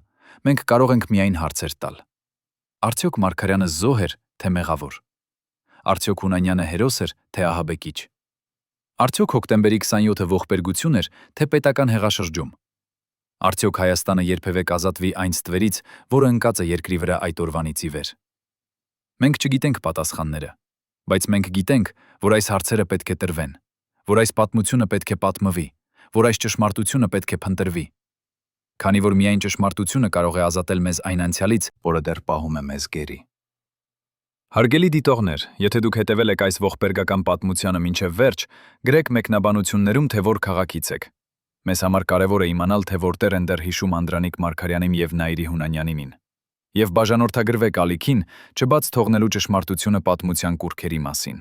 մենք կարող ենք միայն հարցեր տալ։ Արդյոք Մարգարյանը զոհ էր, թե մեղավոր։ Արդյոք Հունանյանը հերոս էր, թե ահաբեկիչ։ Արդյոք հոկտեմբերի 27-ը ողբերգություն էր, թե պետական հեղաշրջում։ Արդյոք Հայաստանը երբևէ կազատվի այն ստվերից, որը ընկած է երկրի վրա այդ օրվանից ի վեր։ Մենք չգիտենք պատասխանները, բայց մենք գիտենք, որ այս հարցերը պետք է տրվեն, որ այս պատմությունը պետք է պատմվի, որ այս ճշմարտությունը պետք է փնտրվի։ Քանի որ միայն ճշմարտությունը կարող է ազատել մեզ այն անցյալից, որը դեռ պահում է մեզ գերի։ Հարգելի դիտողներ, եթե դուք հետևել եք այս ողբերգական պատմությանը մինչև վերջ, գրեք մեկնաբանություններում, թե որ քաղաքից եք։ Մեզ համար կարևոր է իմանալ, թե որտեղ են դեռ հիշում Անդրանիկ Մարգարյանին եւ Նաիրի Հունանյանին։ Եվ բաժանորդագրվեք ալիքին, չբաց թողնելու ճշմարտությունը պատմության կուռքերի մասին։